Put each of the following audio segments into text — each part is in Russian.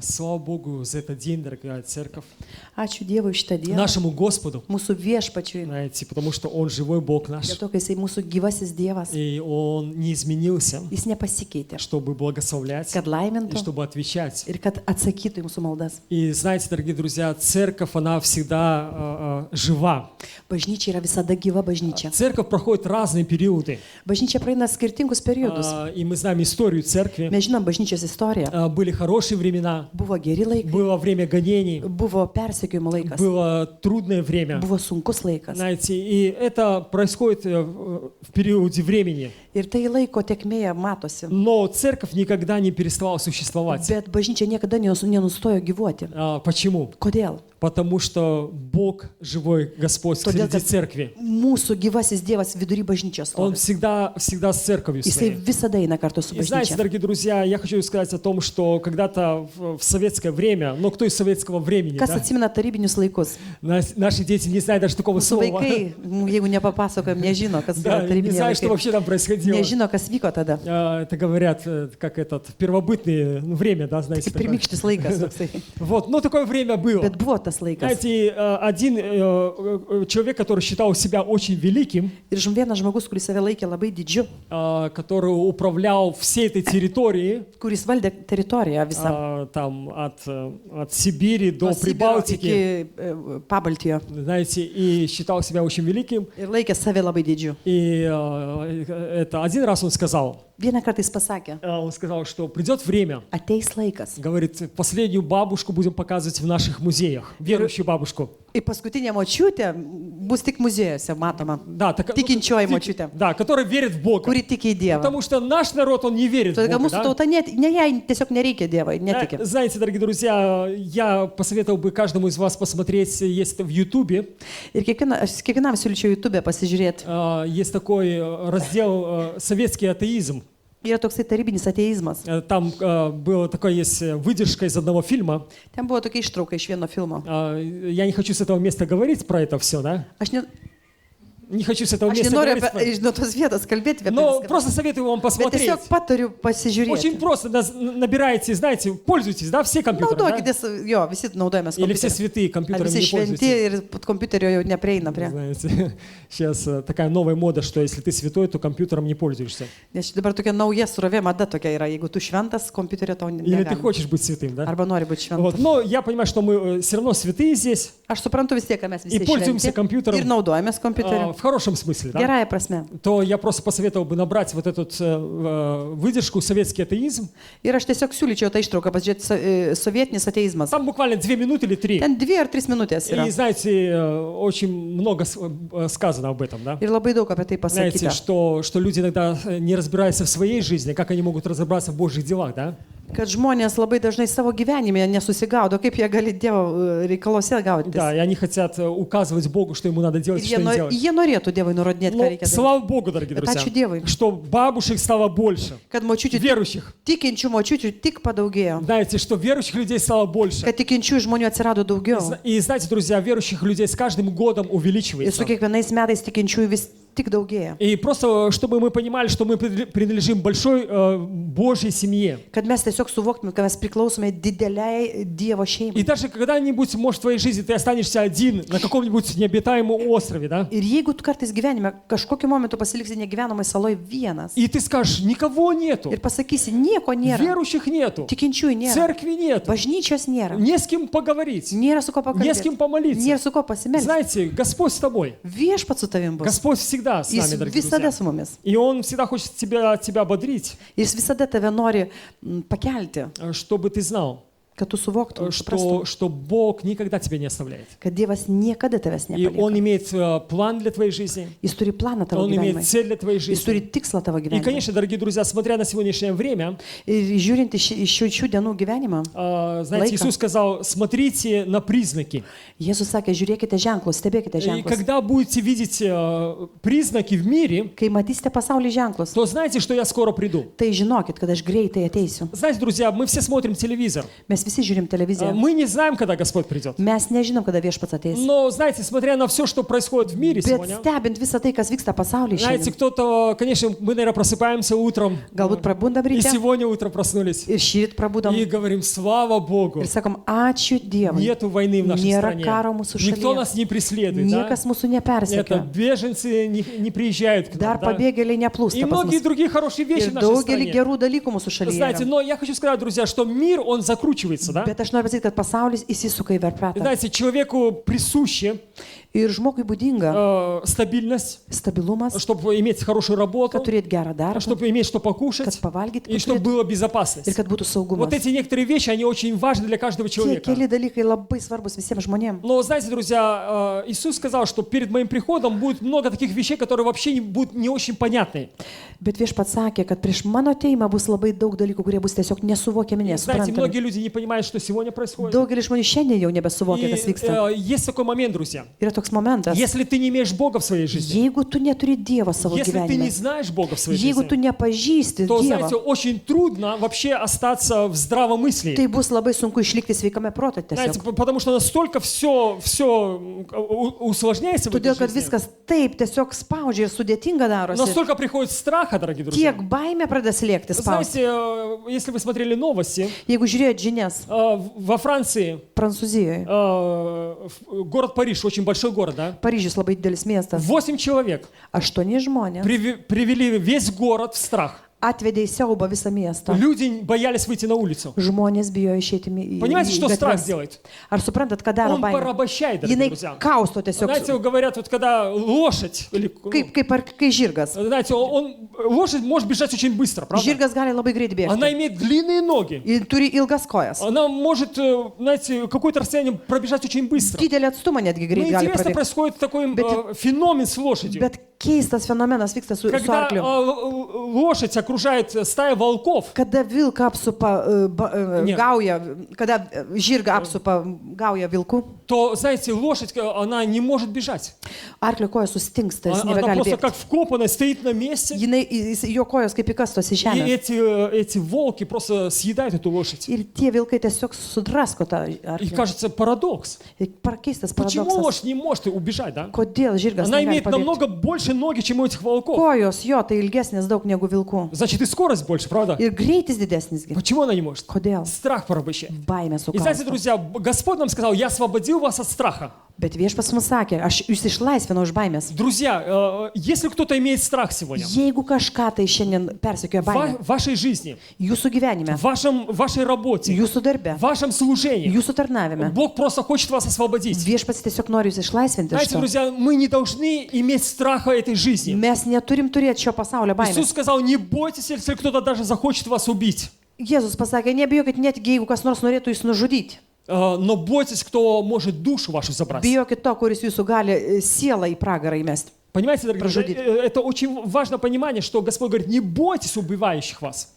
Слава Богу за этот день, дорогая церковь. Ačiū Dievui šitą dieną, Нашему Господу, mūsų viešpačiui, знаете, потому что Он живой Бог наш. dėl to, kad Jisai mūsų gyvasis Dievas, И Он не изменился, Jis nepasikeitė, чтобы благословлять kad и laimintų чтобы отвечать. ir kad atsakytų į mūsų maldas. И знаете, дорогие друзья, церковь, она всегда жива. Bažnyčia yra visada gyva bažnyčia. Церковь проходит разные периоды. Bažnyčia praeina skirtingus periodus. И мы знаем историю церкви. Mes žinom bažnyčios istoriją. Были хорошие времена, Buvo geri laikai, было время гонений, buvo persekiojimo laikas, было трудное время. buvo sunkus laikas. Знаете, и это происходит в периоде времени. Ir tai laiko tekmėje matosi. Но церковь никогда не переставала существовать. Bet bažnyčia niekada nenustojo gyvuoti. Почему? Kodėl? Потому что Бог, живой Господь Todėl, среди kad церкви. mūsų gyvasis Dievas vidury bažnyčios Он stovi. всегда с церковью Jisai своей. visada eina kartu su И знаете, bažnyčia. дорогие друзья, я хочу сказать о том, что когда-то в советское время, ну кто из советского времени, Kas да, atsimena tarybinius laikus? наши дети не знают даже такого Mūsų слова. vaikai, jeigu nepapasakojam, nežino, kas Да, yra не tarybiniai знаю, что laikai. вообще там происходило. Nežino, kas vyko tada. Это говорят, как этот, первобытное время, да, знаете. Kaip такое. pirmykštis laikas toksai. Вот, но такое время было. Bet buvo tas laikas. Знаете, один человек, который считал себя очень великим, Ir vienas žmogus, kuris save laikė labai didžiu, который управлял всей этой территорией, kuris valdė teritoriją visą. там от Сибири до Nuo Sibiro Прибалтики, iki Pabaltijo. знаете, и считал себя очень великим. Ir laikė save labai didžiu. И это один раз он сказал, Vieną kartą jis pasakė, что придет время, ateis laikas. говорит, последнюю бабушку будем показывать в наших музеях, верующую бабушку. Ir paskutinė močiutė bus tik muziejuose matoma. Да, Tikinčioji močiutė, да, которая верит в Бога. kuri tiki į Dievą. Потому что наш народ, он не верит в Todėl, kad Бога. mūsų Да? tauta ne jai tiesiog nereikia Dievą, netiki. Знаете, дорогие друзья, я посоветовал бы каждому из вас посмотреть, есть в Ютубе, Ir kiekvienam siūlyčiau YouTube pasižiūrėti. есть такой раздел «Советский атеизм». Yra toksai tarybinis ateizmas. Там была такая есть выдержка из одного фильма. Ten buvo tokia ištrauka iš vieno filmo. Я не хочу с этого места говорить про это все, да? Не хочу с этого места nenoriu говорить. nuo tos vietos kalbėti, Но просто советую вам bet посмотреть. tiesiog patariu pasižiūrėti. Очень просто набираете, знаете, пользуйтесь, да, все компьютеры, да? Naudokitės, jo, visi naudojamės Или все kompiuteriu. святые Ar компьютерами visi не šventi пользуйтесь. ir pod kompiuterio jau neprieina prie. Знаете, сейчас такая новая мода, что если ты святой, то компьютером не пользуешься. Nes dabar tokia nauja surovė mada tokia yra, jeigu tu šventas, kompiuterio tau Или ты negali. хочешь быть святым, да? Arba nori būti Вот. šventas. Но я понимаю, что мы все равно святые здесь, Aš suprantu vis tiek, kad mes И visi пользуемся šventi компьютером. ir naudojamės kompiuteriu. в хорошем смысле, да? Gerąją prasme. То я просто посоветовал бы набрать вот эту выдержку «Советский атеизм». Ir aš tiesiog siūlyčiau tą ištrauką pasižiūrėti sovietinis ateizmas. Там буквально 2 минуты или 3. Ten 2 ar 3 minutės yra. И знаете, очень много сказано об этом, да? Ir labai daug apie tai Знаете, pasakyta. что люди иногда не разбираются в своей жизни, как они могут разобраться в Божьих делах, да? Kad žmonės labai dažnai savo gyvenime nesusigaudo, kaip jie gali Dievo reikalose gaudytis. Да, и они хотят указывать Богу, что ему надо делать, Ir что не делать. jie norėtų Dievui nurodinėti, ką Но reikia daryti. слава Богу, дорогие Bet друзья, ačiū Dievui, что бабушек стало больше, kad močiučių, верующих. tikinčių močiučių tik padaugėjo. Знаете, что верующих людей стало больше. Kad tikinčių žmonių atsirado daugiau. И знаете, друзья, верующих людей с каждым годом Ir увеличивается. su kiekvienais metais tikinčiųjų vis tik daugėja. И просто, чтобы мы понимали, что мы принадлежим большой Божьей семье. Kad mes tiesiog suvoktume, kad mes priklausome dideliai Dievo И šeimai. даже когда-нибудь, может, в твоей жизни ты останешься один на каком-нибудь необитаемом острове, да? Ir jeigu tu kartais gyvenime kažkokiu momentu pasiliksi negyvenamai saloj vienas И ты скажешь, никого нету, ir pasakysi, nieko nėra, верующих нету, tikinčiųjų nėra, церкви нету, bažnyčios nėra, не с кем поговорить, nėra su ko не с кем pakalbėti, помолиться. nėra su ko pasimelsti. Знаете, Господь с тобой. Viešpats su tavim bus. Господь всегда с Jis нами, дорогие visada друзья. su mumis. И Он всегда хочет тебя ободрить, Jis visada tave nori pakelti, чтобы ты знал, kad tu suvoktum, suprastum, что Бог никогда тебя не оставляет. kad Dievas niekada tavęs И Он nepalieka. имеет план для твоей жизни, Jis turi planą tavo Он имеет gyvenimui. цель для твоей Jis turi жизни. tikslą tavo И, gyvenimui. конечно, дорогие друзья, смотря на сегодняшнее время, Ir žiūrint iš šių dienų gyvenimą, знаете, Лайка. Иисус сказал, смотрите на признаки. Jėzus sakė, žiūrėkite ženklus, stebėkite И ženklus. когда будете видеть признаки в мире, Kai matysite pasaulį ženklus, то знаете, что я скоро приду. tai žinokit, kad aš greitai ateisiu. Знаете, друзья, мы все смотрим телевизор. Mes visi žiūrim televiziją. Мы не знаем, когда Господь придет. Mes nežinom, kada viešpats ateis. Но, знаете, смотря на все, что происходит в мире Bet сегодня, stebint visą tai, kas vyksta pasaulyje знаете, šiandien. кто-то, конечно, мы, наверное, просыпаемся утром, Galbūt prabundam и ryte сегодня утром проснулись, ir šįryt prabudam и говорим, слава Богу, ir sakom, ačiū Dievui. нету войны в нашей Nėra стране, karo mūsų никто šalyje. нас не преследует, да? Niekas mūsų Это nepersekioja. беженцы не приезжают к нам, Dar да? pabėgėliai И neplūsta pas многие mus. другие хорошие вещи Ir в нашей daugelį стране. gerų dalykų mūsų šalyje. Знаете, yra. но я хочу сказать, друзья, что мир, он закручивается, да? Bet aš noriu pasakyti, kad pasaulis įsisuka į verpetą. Знаете, человеку присуще Ir žmogui būdinga стабильность, stabilumas, чтобы иметь хорошую работу, kad turėt gerą darbą, чтобы иметь что kad покушать, pavalgyti, и чтобы kad была ir безопасность. kad būtų saugumas. Вот эти некоторые вещи, они очень важны для каждого Tie человека. keli dalykai labai svarbus visiems žmonėms. Но знаете, друзья, Иисус сказал, что перед моим приходом будет много таких вещей, которые вообще будут не очень понятны. Bet viešpats sakė, kad prieš mano ateimą bus labai daug dalykų, kurie bus tiesiog nesuvokiami, Знаете, nesuprantami. многие люди не понимают, что сегодня происходит. Daugelis žmonių šiandien jau nebesuvokia, kas И vyksta. есть такой момент, друзья. Yra toks momentas. Если ты не имеешь Бога в своей жизни, Jeigu tu neturi Dievo savo если ты не gyvenime, знаешь Бога в своей jeigu tu жизни, nepažįsti то, Dievą, знаете, очень трудно вообще остаться в здравом мысли. tai bus labai sunku išlikti sveikame prote Знаете, tiesiog. потому что настолько все усложняется в этой Todėl, kad жизни. viskas taip tiesiog spaudžia ir sudėtinga darosi. Настолько приходит страха, дорогие друзья. Tiek baimė pradeda slėgti, spausti. Знаете, если вы смотрели новости, Jeigu žiūrėjot žinias во Франции, Prancūzijoje, город Париж, очень большой город, да? Paryžius labai didelis miestas, 8 человек 8 žmonės привели весь город в страх. atvedė į siaubą visą miestą. Люди боялись выйти на улицу. Žmonės bijo išeiti į Понимаете, что страх gatves. делает? Ar suprantat, ką daro Он baimė? порабощает, дорогие Jinai друзья. kausto tiesiog, Знаете, говорят, вот когда лошадь, или, kai žirgas. знаете, лошадь может бежать очень быстро, правда? Žirgas gali labai greit Она bėgti. имеет длинные ноги. Ir turi ilgas kojas. Она может, знаете, какое-то расстояние пробежать очень быстро. Didelį atstumą netgi Но greit gali интересно pabėgti. происходит такой феномен с лошадью. Bet keistas fenomenas vyksta su Когда arkliu. лошадь окружает стая волков, Kada vilką apsupa Ne. gauja, kada žirga apsupa gauja vilkų, то, знаете, лошадь, она не может бежать. arklio kojos sustingsta, jis Она nebegali просто bėgti. как вкопанная стоит на месте, Jo kojos kaip įkastos į и žemę. эти волки просто съедают эту лошадь. Ir tie vilkai tiesiog sudrasko tą И arklį. кажется, парадокс. Ir keistas Почему paradoksas. лошадь не может убежать, да? Kodėl žirgas Она negali имеет pabėgti? намного больше ноги, чем у этих волков. Kojos jo tai ilgesnės daug negu vilkų. Значит, и скорость больше, правда? Ir greitis didesnisgi. Почему она не может? Kodėl? Страх порабощает. Baimė И знаете, sukausto. друзья, Господь нам сказал, я освободил вас от страха. Bet viešpats mums sakė, aš jūs išlaisvinau iš baimės. Друзья, если кто-то имеет страх сегодня Jeigu kažką tai šiandien persekioja baimė, в вашей жизни, jūsų gyvenime, в вашей работе, jūsų darbe, в вашем служении, jūsų tarnavime, Бог просто хочет вас освободить. viešpats tiesiog nori jūs išlaisvinti iš Знаете, to. друзья, мы не должны иметь страха этой жизни. Mes neturim turėti šio pasaulio Иисус baimės. сказал, не бойтесь, если кто-то даже захочет вас убить. Jėzus pasakė, nebijokit netgi jeigu kas nors norėtų jūs nužudyti. Но бойтесь, кто может душу вашу забрать. Bijokit to, kuris jūsų gali sielą į pragarą įmesti. Понимаете, дорогие друзья, Прожудить. это очень важное понимание, что Господь говорит, не бойтесь убивающих вас.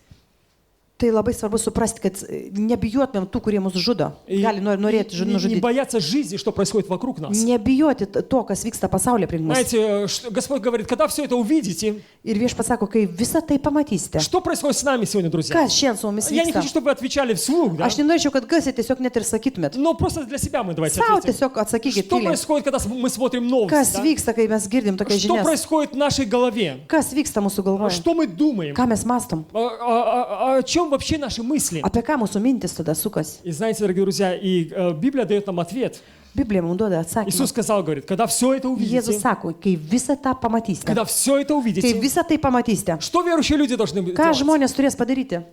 Tai labai svarbu suprasti, kad nebijotumėm tų, kurie mus žudo. Gali norėti не nužudyti. бояться жизни, что происходит вокруг нас. Nebijoti to, kas vyksta pasaulyje aplink mus. Знаете, Господь говорит, когда все это увидите, Ir viešpats sako, kai visą tai pamatysite, что происходит с нами сегодня, друзья? kas šiandien su mumis Я не хочу, vyksta. чтобы вы отвечали вслух, да? Aš nenorėčiau, kad gasite tiesiog net ir sakytumėt. Но просто для себя мы давайте Savo ответим. tiesiog atsakykit Что tyliai. происходит, когда мы смотрим новости? Kas да? vyksta, kai mes girdim tokias Что žinias? происходит в нашей голове? Kas vyksta mūsų galvoje? Что мы думаем? Ką mes mastom? О чем вообще наши мысли? Apie ką mūsų mintis tada sukas? И знаете, дорогие друзья, и Библия дает нам ответ. Biblija mums duoda Иисус atsakymą. сказал, говорит, когда все это Jėzus увидите, sako, kai visą tą pamatysite, когда все это kai увидите, visą tai pamatysite, что верующие люди должны ką делать? žmonės turės padaryti?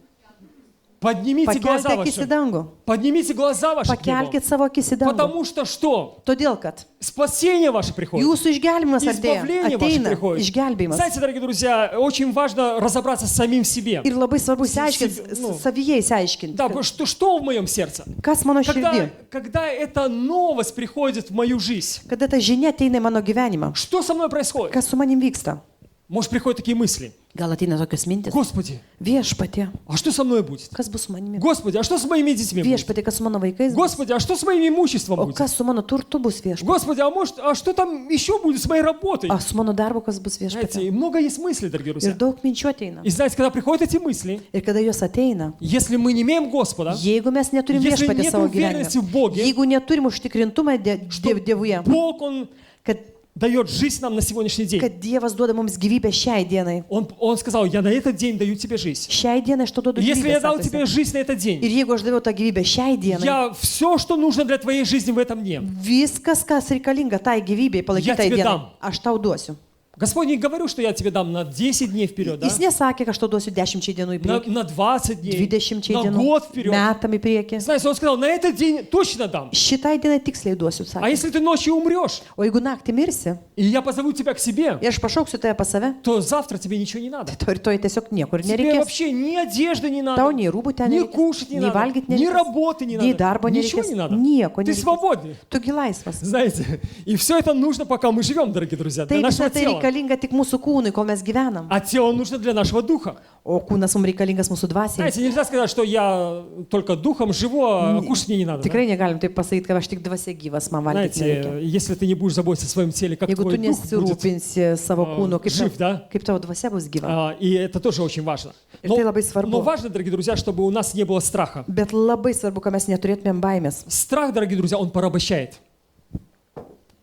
Поднимите глаза Pakelkite akis į ваши. dangų. Поднимите глаза ваши к небу. Pakelkite savo akis į dangų. Потому что что? Todėl, kad Спасение ваше приходит. jūsų išgelbimas Избавление ваше ateina. приходит. Išgelbimas. Знаете, дорогие друзья, очень важно разобраться с самим себе. Ir labai svarbu Себе, išsiaiškinti, nu. savyje išsiaiškinti, Да, что в моем сердце? kas mano širdį. Когда эта новость приходит в мою жизнь, Kada ta žinia ateina į mano gyvenimą, что со мной происходит? kas su manim vyksta. Может, приходят такие мысли. Gal ateina tokios mintis. Господи, Viešpatie, а что со мной будет? kas bus su manimi? Господи, а что с моими детьми будет? Viešpatie, kas su mano vaikais bus? Господи, а что с моим имуществом O будет? kas su mano turtu bus viešpatie? Господи, а что там еще будет с моей работой? O su mano darbu kas bus Знаете, viešpatie? и много есть мыслей, дорогие Ir друзья. daug minčių ateina. И знаете, когда приходят эти мысли, Ir kada jos ateina, если мы не имеем Господа, jeigu mes neturim Если viešpatį нет savo уверенности в gyvenime, Боге, jeigu neturim užtikrintumą что Dievuje, Бог, Он kad дает жизнь нам на сегодняшний день. Dievas duoda mums gyvybę šiai dienai. Он сказал, я на этот день даю тебе жизнь. Šiai dienai aš tau duodu И если я gyvybę. дал sako тебе jisai. жизнь на этот Ir день, jeigu aš daviau tą gyvybę šiai dienai, я все, что нужно для твоей жизни в этом дне, viskas, kas reikalinga tai gyvybei, Я palaikytai тебе dienai, dam. aš tau duosiu. Господь не говорил, что я тебе дам на 10 дней вперед, да? Jis nesakė, kad aš tau duosiu 10 dienų į priekį, На 20 дней, 20 на dienų, год вперед. metam į priekį. Знаете, Он сказал, на этот день точно дам. Šitai dienai tiksliai duosiu, А sakė. если ты ночью умрешь, O jeigu naktį mirsi и я позову тебя к себе, ir aš pašauksiu tave pas save, то завтра тебе ничего не надо. to rytoj tiesiog niekur Тебе nereikės. вообще ни одежды не Tau надо, nei rūbų ten ни nereikės, кушать не nei надо, valgyti ни nereikės, работы не nei надо, darbo ничего nereikės, не надо. nieko Ты nereikės. свободен. Tugi laisvas. Знаете, и все это нужно, пока мы живем, дорогие друзья, для Tai нашего visą tai тела. reikalinga tik mūsų kūnui, kol mes gyvenam. А тело нужно для нашего духа. O kūnas mums reikalingas mūsų dvasiai. Знаете, нельзя сказать, что я только духом живу, а кушать мне не надо. да? Tikrai negalim taip pasakyti, kad aš tik dvasia gyvas, man valgyti nereikia. Знаете, если ты не будешь заботиться о своем теле, как Jeigu твой tu дух будет, nesirūpinsi savo kūnu, жив, да? kaip tavo dvasia bus gyva. И это тоже очень важно. Ir tai labai svarbu. Но важно, дорогие друзья, чтобы у нас не было страха. Bet labai svarbu, kad mes neturėtumėm baimės. Страх, дорогие друзья, он порабощает.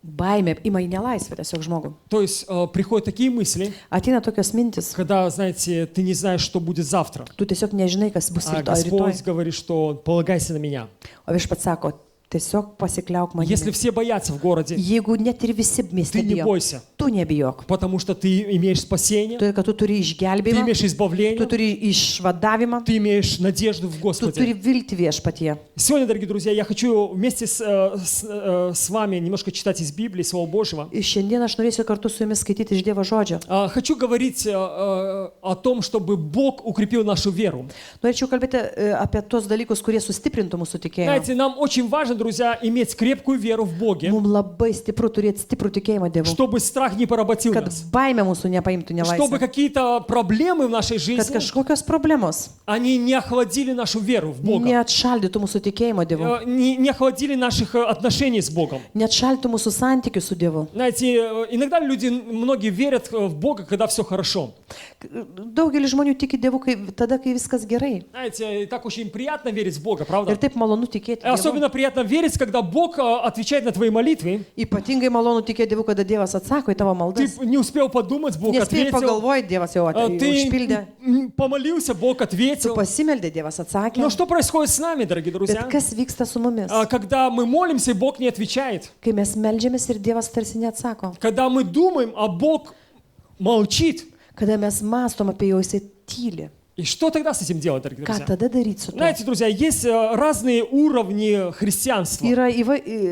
Baimė ima į nelaisvę tiesiog žmogų. То есть приходят такие мысли, Ateina tokios mintis, когда, знаете, ты не знаешь, что будет завтра. tu tiesiog nežinai, kas bus А rytoj. Господь говорит, что полагайся на меня. O viešpats sako, tiesiog pasikliauk Если manimi. все боятся в городе, Jeigu net ir visi mieste ты не bijo, бойся, tu nebijok. потому что ты имеешь спасение, Todėl, kad tu turi ты išgelbėjimą, имеешь tu избавление, turi išvadavimą, ты имеешь надежду в tu turi Господе. vilti viešpatie. Сегодня, дорогие друзья, я хочу вместе с вами немножко читать из Библии, Слова Божьего. Ir šiandien aš norėsiu kartu su jumis skaityti iš Dievo žodžio. Хочу говорить о том, чтобы Бог укрепил нашу веру. Norėčiau kalbėti apie tos dalykus, kurie sustiprintų mūsų tikėjimą. Знаете, нам очень важно, друзья, иметь крепкую веру в Боге, Mums labai stipru turėti stiprų tikėjimą Dievu, чтобы страх не поработил kad нас, baimė mūsų nepaimtų чтобы nelaisvę, какие-то проблемы в нашей kad жизни, kažkokios problemos они не охладили нашу веру в Бога, neatšaldytų mūsų tikėjimo Dievu, не охладили наших отношений с Богом. neatšaldytų mūsų santykių su Dievu. Знаете, иногда люди, многие верят в Бога, когда все хорошо. Daugelis žmonių tiki Dievu tada, kai viskas gerai. Знаете, так очень приятно верить в Бога, правда? Ir taip malonu tikėti Dievu. Особенно приятно верить, когда Бог отвечает на твои молитвы. Ypatingai malonu tikėti Dievu, kada Dievas atsako į tavo Ты maldas. не успел подумать, Бог Nespėjai ответил. pagalvoti, Dievas jau užpildė. Ты помолился, Бог Tu ответил. pasimeldė, Dievas atsakė. Но что происходит с нами, дорогие друзья? Bet kas vyksta su mumis? Когда мы молимся, и Бог не отвечает. Kai mes meldžiamės ir Dievas tarsi neatsako. Когда мы думаем, а Бог молчит. Kada mes mastom apie jo, jisai tyli. И что тогда с этим делать, дорогие Ką друзья? tada daryti su tuo? Знаете, друзья, есть разные уровни христианства. Yra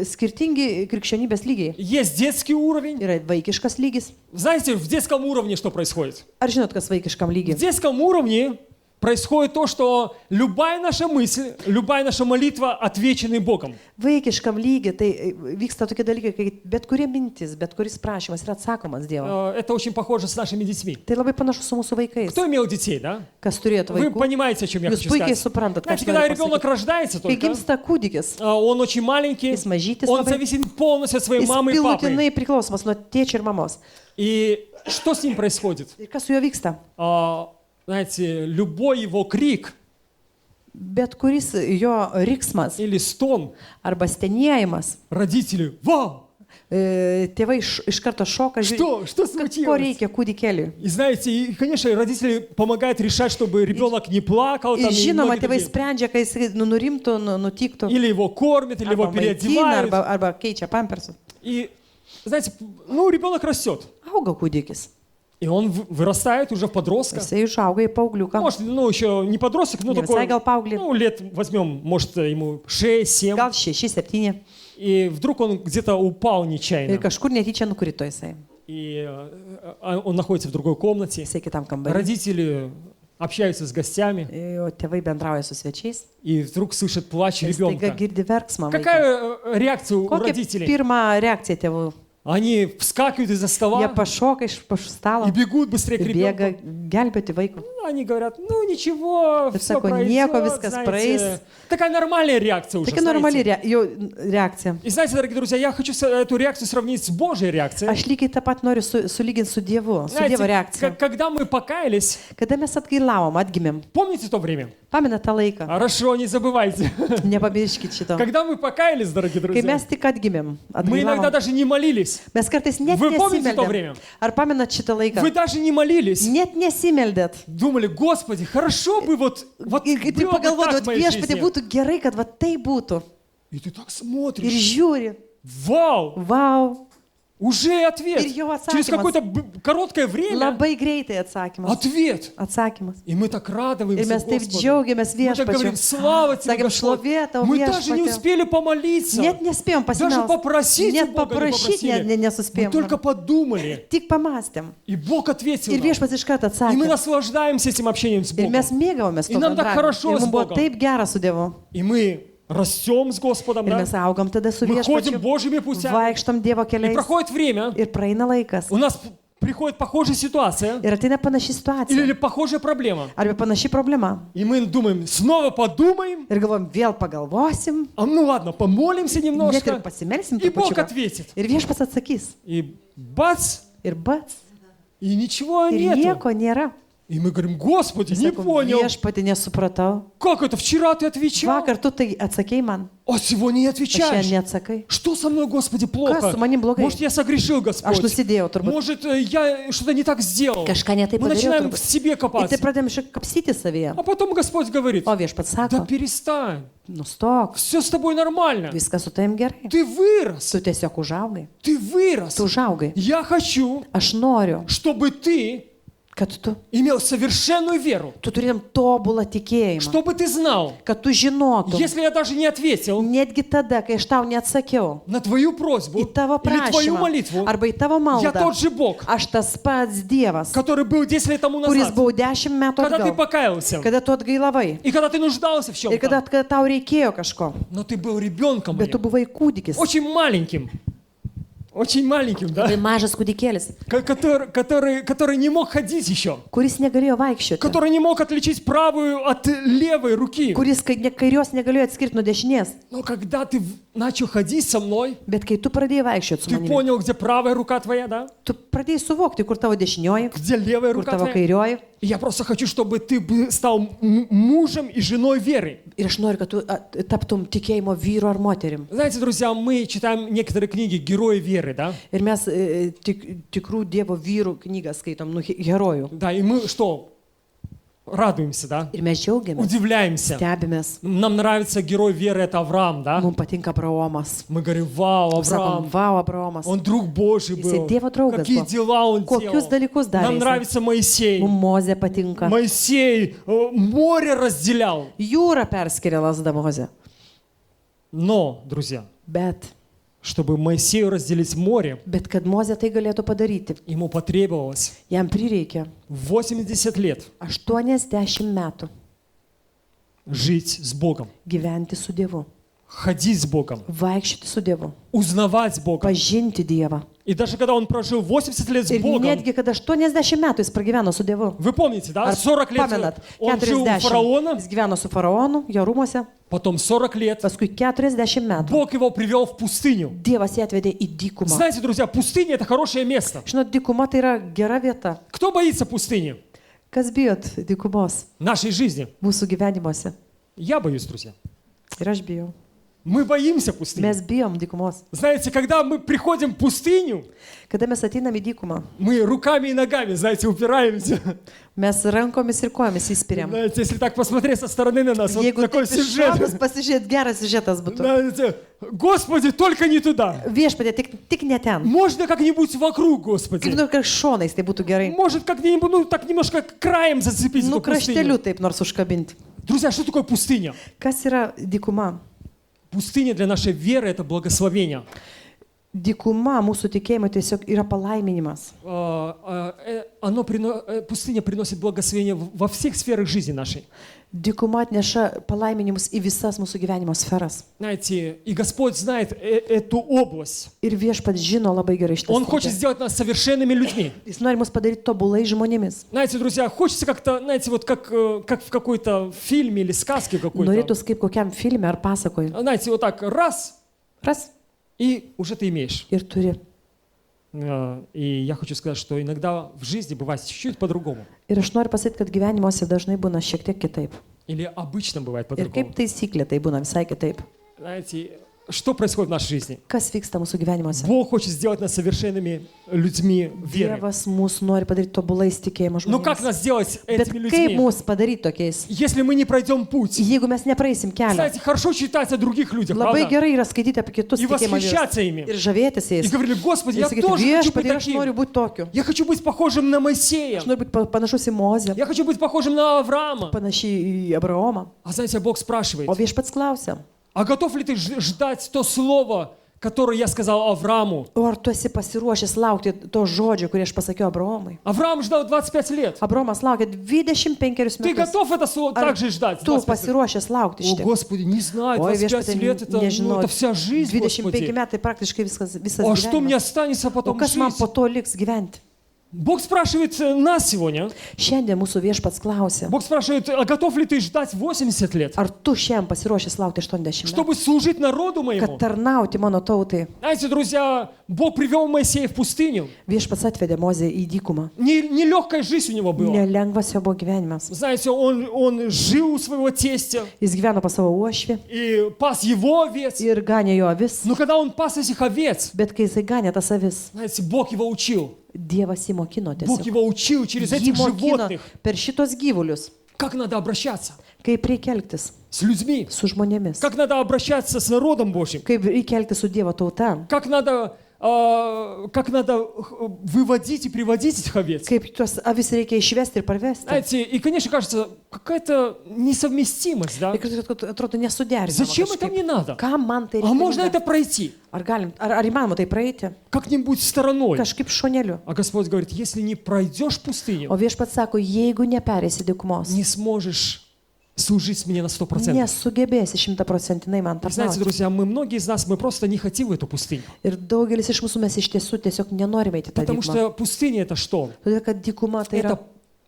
skirtingi krikščionybės lygiai. Есть детский уровень. Yra vaikiškas lygis. Знаете, в детском уровне что происходит? Ar žinot, kas vaikiškam В lygiai? детском уровне происходит то, что любая наша мысль, любая наша молитва отвечены Богом. Vaikiškam lygiai tai vyksta tokie dalykai, kai bet kurie mintis, bet kuris prašymas yra atsakomas Dievo. Это очень похоже с нашими детьми. Tai labai panašu su mūsų vaikais. Кто имел детей, да? Kas turėtų Вы vaikų? понимаете, о чем я Jūs хочу puikiai сказать. suprantat, ką Знаете, aš когда noriu ребенок pasakyti. рождается Kai только, gimsta kūdikis, он очень маленький, jis mažytis он labai, зависит полностью от своей jis мамы и папы. pilutinai priklausomas nuo tėčio ir mamos. И что с ним происходит? Ir kas su juo vyksta? Знаете, любой его крик Bet kuris jo riksmas или стон arba stenėjimas, родители, вау, tėvai iš karto šoka, что ko случилось? reikia kūdikėliui. И знаете, и, конечно, родители помогают решать, чтобы ребенок не плакал, там, Ir и žinoma, многие tėvai другие. sprendžia, kai jis nurimtų, nutiktų, Или его кормят, или его arba maitina, переодевают. arba keičia pampersus. И, знаете, ну, ребенок растет. Auga kūdikis. И он вырастает уже в подростка. Jisai užauga į paaugliuką. Может, ну, еще не подросток, но Не такой, visai gal paauglį. ну, лет возьмем, может, ему 6-7. Gal 6-7. И вдруг он где-то упал Ir нечаянно. kažkur netyčia nukrito jisai. И он находится в другой комнате. Jisai kitam kambarį. Родители общаются с гостями. O tėvai bendrauja su svečiais. И вдруг слышат плач Ir staiga ребенка. girdi verksmą. vaiką. Какая реакция у Kokia родителей? pirma reakcija tėvų? Они вскакивают из-за Jie стола pašoka iš stalo и bėgут быстрее к ir ребенку. bėga gelbėti vaikų. Они говорят, ну ничего, Taip все sako, пройдет, nieko, viskas знаете. praeis. Такая нормальная реакция уже, Tokia normali знаете. reakcija. И знаете, дорогие друзья, я хочу эту реакцию сравнить с Божьей реакцией. Aš lygiai tą pat noriu sulyginti su Dievu, su Знаете, Dievo reakcija. когда мы покаялись, Kada mes atgailavom, atgimėm, помните то время? pamena tą laiką, Хорошо, не забывайте. nepamirškit šito. Когда мы покаялись, дорогие Kai друзья, mes tik atgimėm, мы иногда atgailavom, даже не молились. mes kartais net Вы помните то nesimeldėm. время? Ar pamenat šitą laiką? Вы даже не молились. Net nesimeldėt. Думали, Господи, хорошо бы вот Ir tai было бы так pagalvodavot, в моей viešpatie, жизни. būtų gerai, kad va tai būtų. И ты так Ir смотришь. žiūri, Вау! vau, Уже ответ. Ir jau atsakymas. Через какое-то короткое время labai greitai atsakymas. ответ. Atsakymas. И мы так Ir радуемся mes taip Господу. džiaugiamės Мы так говорим, viešpačiu. слава тебе, Sakėm, Господь. šlovė tau Мы даже не viešpatie. успели помолиться. Net nespėjom Даже pasimelsti. попросить у Net Бога не paprašyti попросили. Мы nesuspėjom. только подумали. Tik pamastėm. И Бог ответил Ir нам. viešpats iš karto И мы atsakė. наслаждаемся этим общением с Ir Богом. mes mėgavomės И to нам так bendravimo. хорошо Ir с mums buvo Богом. taip gera su Dievu. И мы растем с Господом, Ir да? mes augam tada su Мы ходим viešpačiu. Божьими путями. Vaikštom Dievo И keliais. проходит время, Ir praeina laikas. у нас приходит похожая ситуация Ir ateina panaši situacija. или похожая проблема. Arba panaši problema. И мы думаем, снова подумаем, Ir galvom, vėl pagalvosim. а ну ладно, помолимся Net ir немножко, pasimelsim. и Бог trupučiuką. ответит. Ir viešpats atsakys. И бац, Ir bats. и ничего Ir нету. nieko nėra. И мы говорим, Господи, не Sakom, понял, viešpatį nesupratau. как это, вчера ты отвечал, Vakar tu tai atsakei man. а сегодня не Aš отвечаешь. šiandien neatsakai. Что со мной, Господи, плохо? Kas su manim blogai? Может, я согрешил, Aš Господь? nusidėjau turbūt. Может, я что-то не так сделал? Kažką ne taip Мы padariau начинаем в turbūt. себе Ir копаться. tai pradėjom šiek kapsyti savyje. А потом Господь говорит, O viešpats да sako, перестань, nustok, все с тобой нормально. viskas su tavim gerai. Ты вырос, Tu tiesiog užaugai. ты вырос. Tu užaugai. Я хочу, Aš noriu, чтобы ты kad tu имел совершенную веру, turėtum tobulą tikėjimą. чтобы ты знал, Kad tu žinotum, если я даже не ответил netgi tada, kai aš tau neatsakiau на твою просьбу į tavo или твою prašymą молитву, arba į tavo я maldą, тот же Бог, aš tas pats Dievas, который был 10 лет тому kuris назад, buvo 10 metų когда ты atgal, покаялся, kada tu atgailavai и когда ты нуждался в ir kada чем-то, tau reikėjo kažko, но ты был ребенком bet tu моим, buvai kūdikis, очень маленьким, да, tai mažas kūdikėlis, который не мог ходить еще, kuris negalėjo vaikščioti, который не мог отличить правую от левой руки. kuris kairios negalėjo atskirti nuo dešinės, Но когда ты начал ходить со мной, bet kai tu pradėjai vaikščioti su ты manimi, понял, где правая рука твоя, да? tu pradėjai suvokti, kur tavo dešinioji, Где левая kur рука tavo твоя. kairioji. И я просто хочу, чтобы ты стал мужем и женой веры. Ir aš noriu, kad tu taptum tikėjimo vyru ar moterim. Знаете, друзья, мы читаем некоторые книги «Герои веры», да? Ir mes tikrų Dievo vyrų knygą skaitom, herojų. Да, и мы что? Радуемся, да? Ir mes džiaugiamės, Удивляемся. stebimės. Нам нравится герой веры, это Авраам, да? Mums patinka Abraomas. Мы говорим, вау, Sakom, Авраам, vau, Abraomas. он друг Божий Jisai был. Dievo draugas Какие buvo. дела он Kokius делал. dalykus darė Нам jisai. нравится Моисей. Mums Mozė patinka. Моисей море разделял. Jūra perskiria lasdą Mozę. Но, друзья, Bet чтобы Моисею разделить море, kad Mozė tai galėtų padaryti, ему потребовалось jam prireikė 80 лет 80 metų жить с Богом, gyventi su Dievu, ходить с Богом, vaikščioti su Dievu, узнавать Бога. pažinti Dievą. И даже когда он прожил 80 лет с Ir Богом, netgi, kad 80 metų jis pragyveno su Dievu. вы помните, да? Ar 40 лет pamenat, он жил у 40 фараона, jis gyveno su faraonu, jo rūmose, потом 40 лет paskui 40 metų Бог его привел в пустыню. Dievas jį atvedė į dykumą. Знаете, друзья, пустыня — это хорошее место. Žinot, dykuma tai yra gera vieta. Кто боится пустыни Kas bijot dykumos в нашей жизни? mūsų gyvenimuose? Я боюсь, друзья. Ir aš bijau. Мы боимся пустыни. Mes bijom dykumos. Знаете, когда мы приходим в пустыню, Kada mes ateinam į dykumą, мы руками и ногами, знаете, упираемся. mes rankomis ir kojomis įspiriam. Знаете, если так посмотреть со стороны на нас, вот Jeigu такой taip iš сюжет. šonos pasižiūrėt, geras siužetas būtų. Знаете, Господи, только не туда. Viešpatė, tik ne ten. Можно как-нибудь вокруг, Господи. Kaip nu, kad šonais tai būtų gerai. Может, как-нибудь, ну, так немножко краем зацепить Nu, эту пустыню. krašteliu taip nors užkabinti. Друзья, что такое пустыня? Kas yra dykuma? Пустыня для нашей веры — это благословение. Dykuma mūsų tikėjimui tiesiog yra palaiminimas. Пустыня приносит благословение во всех сферах жизни нашей. Dykuma atneša palaiminimus į visas mūsų gyvenimo sferas. Знаете, и Господь знает эту область. Ir Viešpats žino labai gerai šitą Он хочет sritį. сделать нас совершенными людьми. Jis nori mus padaryti tobulai žmonėmis. Знаете, друзья, хочется как-то, знаете, вот как в какой-то фильме или сказке какой-то. Norėtus kaip kokiam filme ar pasakoj. Знаете, вот так раз, Ras и уже ты имеешь. ir turi. И я хочу сказать, что иногда в жизни бывает чуть-чуть по-другому. Ir aš noriu pasakyti, kad gyvenimuose dažnai būna šiek tiek kitaip. Или обычно бывает Ir по-другому. kaip taisyklė, tai būna visai kitaip. Знаете, что происходит в нашей жизни? Kas vyksta mūsų gyvenimuose? Бог хочет сделать нас совершенными людьми веры. Dievas mūsų nori padaryti tobulais tikėjimo Но как žmonėmis. нас сделать Bet этими kaip людьми, mūsų padaryti tokiais? если мы не пройдем путь? Jeigu mes nepraeisim kelią, Знаете, хорошо читать о других людях, labai правда? gerai yra skaityti apie kitus И tikėjimo vyrus восхищаться ими. ir žavėtis И jais. говорили, Господи, Ir я sakyti, тоже хочу быть viešpatie, aš таким. noriu būti tokiu. Я хочу быть похожим на Моисея. Aš noriu būti panašus į Mozę, Я хочу быть похожим на Авраама. panašiai į Abraomą. А знаете, Бог спрашивает, O viešpats klausia, а готов ли ты ждать то слово, которое я сказал Аврааму? o ar tu esi pasiruošęs laukti to žodžio, kurį aš pasakiau Abraomui? Авраам ждал 25 лет. Abraomas laukė 25 Ты metus. готов это слово Ar также ждать? tu 25 лет? pasiruošęs laukti О, šitą? Господи, не знаю, Oi, 25 viešpatie, лет это, nežinau, это вся жизнь, 25 Господи. metai praktiškai visas А что мне gyvenimas. останется O потом kas man жить? po to liks gyventi? Бог спрашивает нас сегодня. Šiandien mūsų viešpats klausia, Бог спрашивает, а готов ли ты ждать 80 лет, ar tu šiandien pasiruošęs laukti 80 metų, чтобы служить народу моему? kad tarnauti mano tautai? Знаете, друзья, Бог привел Моисея в пустыню. Viešpats atvedė Mozę į dykumą. Нелегкая жизнь у него была. Nelengvas jo buvo gyvenimas. Знаете, он жил у своего тестя Jis gyveno pas savo uošvį и пас его овец. ir ganė jo avis. Но когда он пас этих овец, Bet kai jisai ganė tas avis, знаете, Бог его учил. Dievas jį mokino Бог tiesiog. его учил через Jį этих mokino животных, per šitos gyvulius, как надо обращаться kaip reikia elgtis с людьми, su žmonėmis, как надо обращаться с народом Божьим, kaip reikia elgtis su Dievo tauta, как надо выводить и приводить этих овец. kaip tuos avis reikia išvesti ir parvesti. Знаете, и, конечно, кажется, какая-то несовместимость, да? Ir kad atrodo nesuderinama. Зачем это kažkaip. мне надо? Kam man tai А можно reikia? это пройти Ar įmanoma tai praeiti? как-нибудь стороной? Kažkaip šoneliu. А Господь говорит, если не пройдешь пустыню, O viešpats sako, jeigu neperėsi dykumos, не сможешь служить мне на 100%. nesugebėsi 100% man И знаете, tarnauti. друзья, многие из нас, мы просто не хотим в эту пустыню. Ir daugelis iš mūsų mes iš tiesų tiesiog nenorime eiti tą Потому dykumą. что пустыня это что? Todėl, kad dykuma tai yra Это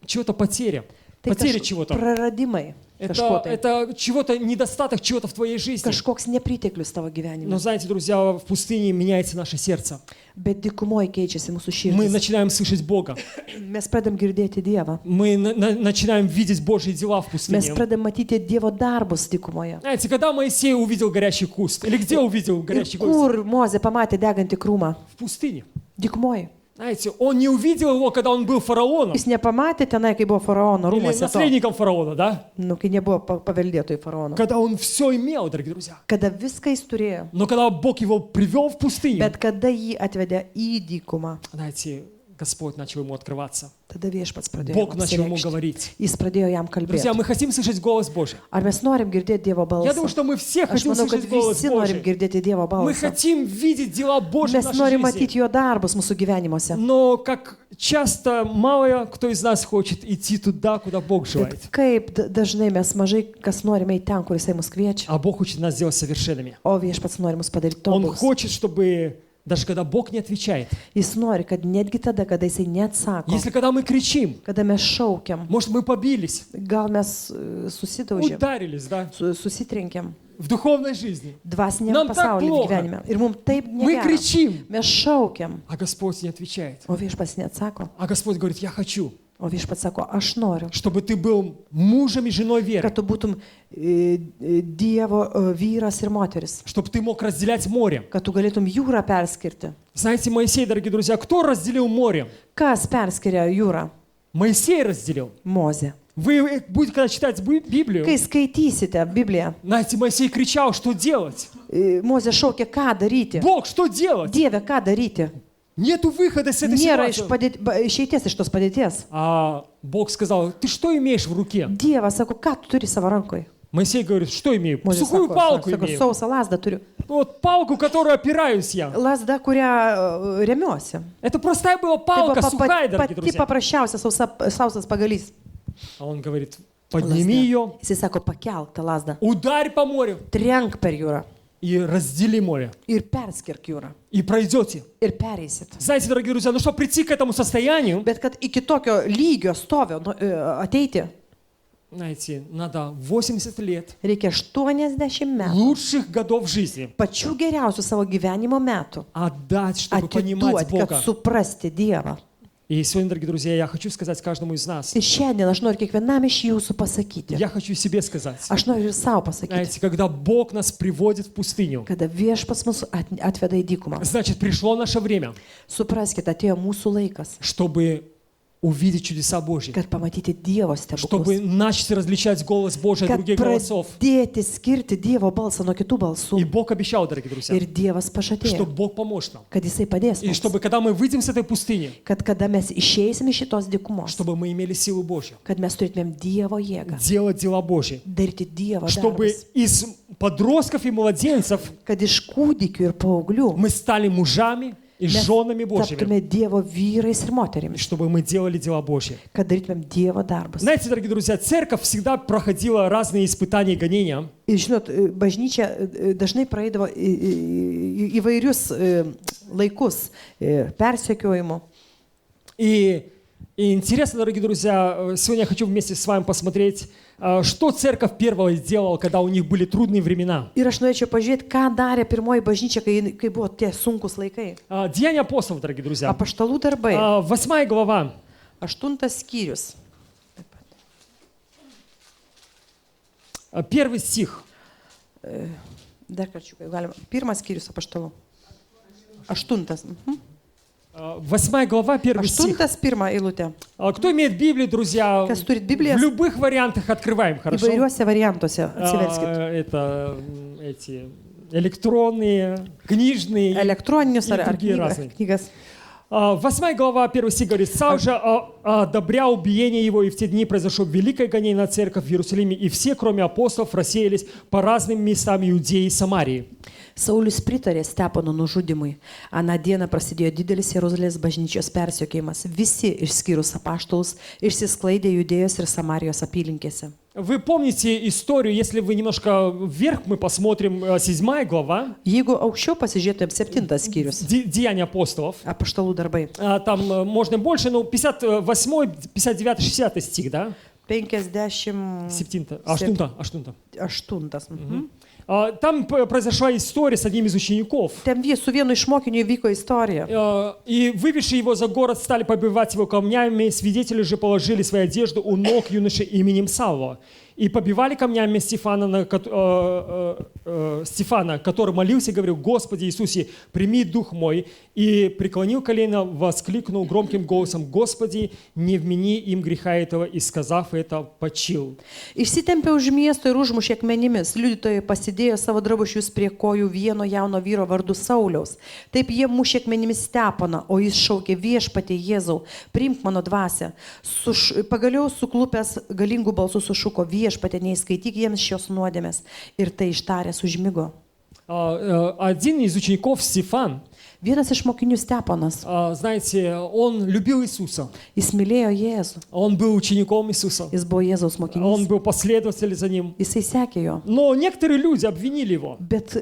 чего-то потеря. tai Потеря чего-то. praradimai. Kažko tai. Это чего-то, недостаток чего-то в твоей жизни. Kažkoks nepriteklius tavo Но gyvenime. знаете, друзья, в пустыне меняется наше сердце. Bet dykumoje keičiasi mūsų Мы širdis. начинаем слышать Бога. Mes pradam girdėti Dievą. Мы начинаем видеть Божьи дела в Mes пустыне. pradam matyti Dievo darbus dykumoje. Знаете, когда Моисей увидел горящий куст, или где увидел Ir горящий куст? kur Mozė pamatė degantį krūmą? В пустыне. Dykumoje. Знаете, он не увидел его, когда он был фараоном. Jis nepamatė tenai, kai buvo faraono Или rūmose. to. наследником фараона, да? Nu, kai nebuvo paveldėtojų faraono. Когда он все имел, дорогие друзья. Kada viską jis turėjo. Но когда Бог его привел в пустыню, Bet kada jį atvedė į dykumą, знаете, Господь начал ему открываться. tada viešpats pradėjo Бог jam начал ему apsireikšti. говорить. Jis pradėjo jam Друзья, kalbėti. мы хотим слышать голос Божий. Ar mes norim girdėti Dievo Я думаю, balsą? что мы все Aš хотим manau, kad слышать голос visi norim Божий. girdėti Dievo Мы balsą. хотим видеть дела Божьи в Mes нашей norim жизни. matyti jo darbus mūsų gyvenimuose. Но как часто мало кто из нас хочет идти туда, куда Бог желает. Bet kaip dažnai mes mažai kas norime į ten, kur jisai mus kviečia. А Бог хочет нас сделать совершенными. O viešpats nori mus padaryti Он tobulus. хочет, чтобы даже когда Бог не отвечает, Jis nori, kad netgi tada, kada jisai neatsako, если когда мы кричим, kada mes šaukiam, может, мы побились, gal mes susidaužėm, ударились, да, susitrenkėm в духовной жизни. dvasiniam Нам так pasaulyje плохо. gyvenime. Ir mums taip Мы negera. кричим, Mes šaukiam, а Господь не отвечает. o viešpats neatsako. А Господь говорит, я хочу, O viešpats sako, aš noriu, чтобы ты был мужем и женой веры, kad tu būtum Dievo vyras ir moteris, чтобы ты мог разделять море. kad tu galėtum jūrą perskirti. Знаете, Моисей, дорогие друзья, кто разделил море? Kas perskiria jūrą? Моисей разделил. Mozė. Вы будете, когда читать Библию, Kai skaitysite Bibliją, знаете, Моисей кричал, что делать? Mozė šaukia, ką daryti. Бог, что делать? Dieve, ką daryti? Нету выхода с этой Nėra ситуации. išeities iš tos padėties. А Бог сказал, ты что имеешь в руке? Dievas sako, ką tu turi savo rankoje? Моисей говорит, что имею? Mozė Сухую sako, палку sako, имею. sausą lasdą turiu. Вот палку, которую опираюсь я. Lazda, kurią remiuosi. Это простая была Tai палка, buvo сухая, дорогие pati друзья. paprasčiausias sausas pagalys. А он говорит, подними ее, Jisai sako, pakelk tą lasdą, ударь по морю trenk per jūrą и раздели море. ir perskirk jūrą И пройдете. ir pereisit. Знаете, дорогие друзья, ну чтобы прийти к этому состоянию, Bet kad iki tokio lygio stovio ateiti, знаете, надо 80 лет reikia 80 metų. лучших годов жизни Pačių geriausių savo gyvenimo metų отдать, чтобы понимать atiduoti, kad Бога. suprasti Dievą. И сегодня, дорогие друзья, я хочу сказать каждому из нас, Ir šiandien aš noriu kiekvienam iš jūsų pasakyti. я хочу себе сказать, Aš noriu ir savo pasakyti. знаете, когда Бог нас приводит в пустыню, Kada viešpats mus atveda į dykumą. значит, пришло наше время, Supraskite, atėjo mūsų laikas, чтобы увидеть чудеса Божьи, kad pamatyti Dievo чтобы stebuklus. начать различать голос Божий от Kad других голосов. pradėti skirti Dievo balsą nuo kitų И balsų. Бог обещал, дорогие друзья, Ir Dievas что pažadėjo, Бог поможет нам. kad Jisai padės И mums. чтобы, когда мы выйдем с этой пустыни, Kad kada mes išeisim iš šitos dykumos, чтобы мы имели силу Божью, kad mes turėtumėm Dievo jėgą, делать дела Божьи, daryti Dievo чтобы darbus. из подростков и младенцев Kad iš kūdikių ir paauglių мы стали мужами и mes женами Божьими, taptume Dievo vyrais ir и moterimis, чтобы мы делали дела Божьи. kad darytumėm Dievo darbus. Знаете, дорогие друзья, церковь всегда проходила разные испытания и гонения, Ir žinot, bažnyčia dažnai praeidavo įvairius laikus persekiojimo. И интересно, дорогие друзья, сегодня я хочу вместе с вами посмотреть, что церковь первая делала, когда у них были трудные времена. Ir aš norėčiau pažiūrėti, ką darė pirmoji bažnyčia, kai buvo tie sunkus laikai. Деяния апостолов, дорогие друзья. Apaštalų darbai. 8 глава. 8 skyrius. Первый стих. Dar karčiukai, galima. 1 skyrius apaštalų. 8. 8 глава, первый стих. 8 eilutė. Кто имеет Библию, друзья, Kas turit в Bibliją, любых вариантах открываем, хорошо? įvairiuose variantuose atsiverskit. Это эти электронные, книжные. Elektroninius ar другие разные. knygas. 8 глава, 1 стих говорит, «Саул же одобрял убиение его, и в те дни произошло великое гонение на церковь в Иерусалиме, и все, кроме апостолов, рассеялись по разным местам Иудеи и Самарии». Saulius pritarė Stepono nužudimui. Aną dieną prasidėjo didelis Jeruzalės bažnyčios persiekėjimas. Visi, išskyrus apaštalus, išsisklaidė Judėjos ir Samarijos apylinkėse. Вы помните историю, если вы немножко вверх мы посмотрим, 7 глава, Jeigu aukščiau pasižiūrėtumėm 7 skyrius, Деяния апостолов, apaštalų darbai, там можно больше, но 58, 59, 60 стих, да? 58. 7, 8. Там произошла история с одним из учеников. Ten su vienu iš mokinių įvyko istorija. И вывезшие его за город стали побивать его камнями, свидетели же положили свои одежды у ног юноши именем Савла. И побивали камнями Стефана, который молился и говорил: «Господи Иисусе, прими дух мой». И преклонил колено, воскликнул громким голосом: «Господи, не вмени им греха этого». И сказав это, почил. Išsitempė už miesto ir užmušė akmenimis. Liudytojai pasidėjo savo drabužius prie kojų vieno jauno vyro vardu Sauliaus. Taip jie mušė akmenimis Steponą, o jis šaukė: Viešpatie Jėzau, priimk mano dvasią. Pagaliau suklupęs galingų balsų sušuko: Viešpatie, neįskaityk jiems šios nuodėmės. Ir tai ištaręs užmigo. Один из учеников, Стефан, Vienas iš mokinių Steponas, знаете, он любил Иисуса. jis mylėjo Jėzų. Он был учеником Иисуса. Jis buvo Jėzaus Он mokinys. был последователем за ним. Jisai sekė jo. Но некоторые люди обвинили его. Bet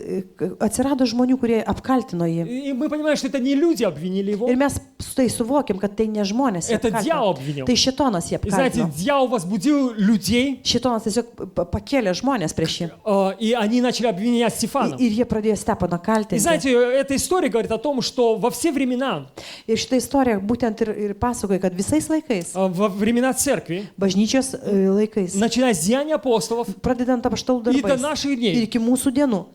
atsirado žmonių, kurie apkaltino jį. И мы понимаем, что это не люди обвинили его. Ir mes su tai suvokiam, kad tai ne žmonės. jį Это apkaltino. дьявол обвинил. Tai šitonas jį И знаете, apkaltino. дьявол возбудил людей, Šitonas tiesiog pakėlė žmonės prieš jį. и они начали обвинять Стефана. Ir jie pradėjo Steponą И kaltinti. знаете, эта история говорит о том, что во все времена, Ir šitą istoriją būtent ir pasakoja, kad visais laikais, во времена церкви, bažnyčios laikais, начиная с Деяний апостолов pradedant apaštalų и до darbais наших ir дней. iki mūsų dienų.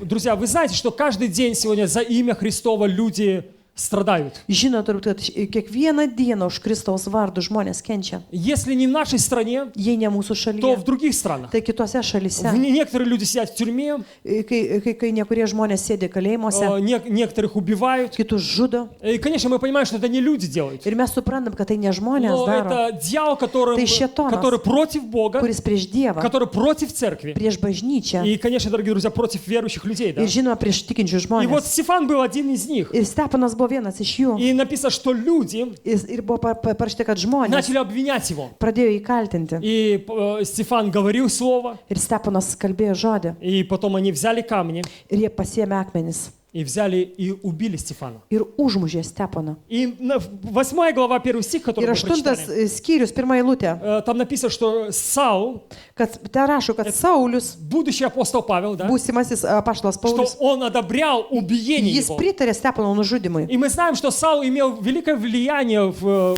Друзья, вы знаете, что каждый день сегодня за имя Христово люди страдают. Žino turbūt, kad kiekvieną dieną už Kristaus vardu žmonės kenčia. Если не в нашей стране, Jei ne mūsų то в šalyje, других странах. tai kitose šalyse. Некоторые люди сидят в тюрьме, Kai nekurie žmonės sėdi kalėjimuose, некоторых убивают. kitus žudo. И, конечно, мы понимаем, что это не люди делают. Ir mes suprantam, kad tai ne žmonės Но daro, это дьявол, который Ты шайтанас. против Бога, kuris prieš Dievą, который против церкви. prieš bažnyčią И, конечно, дорогие друзья, против верующих людей. Да? ir žinoma prieš tikinčius И вот žmonės. Стефан был один из них. Ir Stepanas buvo vienas iš jų. И написано, что люди Ir buvo parašyta, kad žmonės начали обвинять его. pradėjo jį kaltinti. И Стефан говорил слово, Ir Stepanas kalbėjo žodį. и потом они взяли камни, Ir jie pasiėmė akmenis. и взяли и убили Стефана. Ir užmužė Stepaną. И 8 глава, 1 стих, который Ir мы 8 прочитали, skyrius, 1 eilutė, там написано, что Саул, kad ten rašo, kad Saulius, будущий апостол Павел, да, būsimasis apaštalas что Paulius, он одобрял убиение jis его. pritarė Stepano nužudimui. И мы знаем, что Саул имел великое влияние в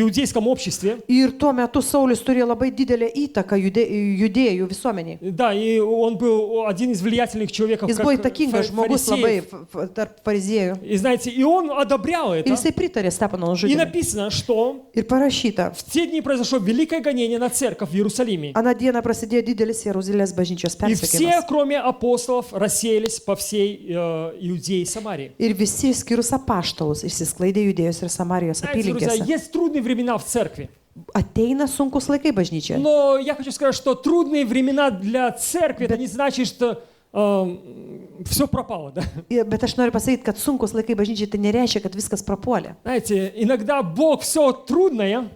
иудейском обществе. Ir tuo metu Saulius turėjo labai didelę įtaką judėjų visuomeniai. Да, и он был один из влиятельных человеков, Jis buvo įtakingas žmogus labai фарисеев. tarp fariziejų. И знаете, и он одобрял Ir это. jisai pritarė Stepano И nužudimui. написано, что Ir parašyta, в те дни произошло великое гонение на церковь в Иерусалиме. aną dieną prasidėjo didelis Jeruzalės bažnyčios И все, persekiojimas. кроме апостолов, рассеялись по всей Иудее и Самарии. Ir visi skyrus apaštalus išsisklaidė judėjus ir Samarijos Знаете, друзья, apylinkėse. есть трудные времена в церкви. Ateina sunkus laikai bažnyčioje. Но я хочу сказать, что трудные времена для церкви, это не значит, что все пропало. Да? Bet aš noriu pasakyti, kad sunkus laikai bažnyčiai tai nereiškia, kad viskas prapuolė. Знаете, иногда Бог все трудное,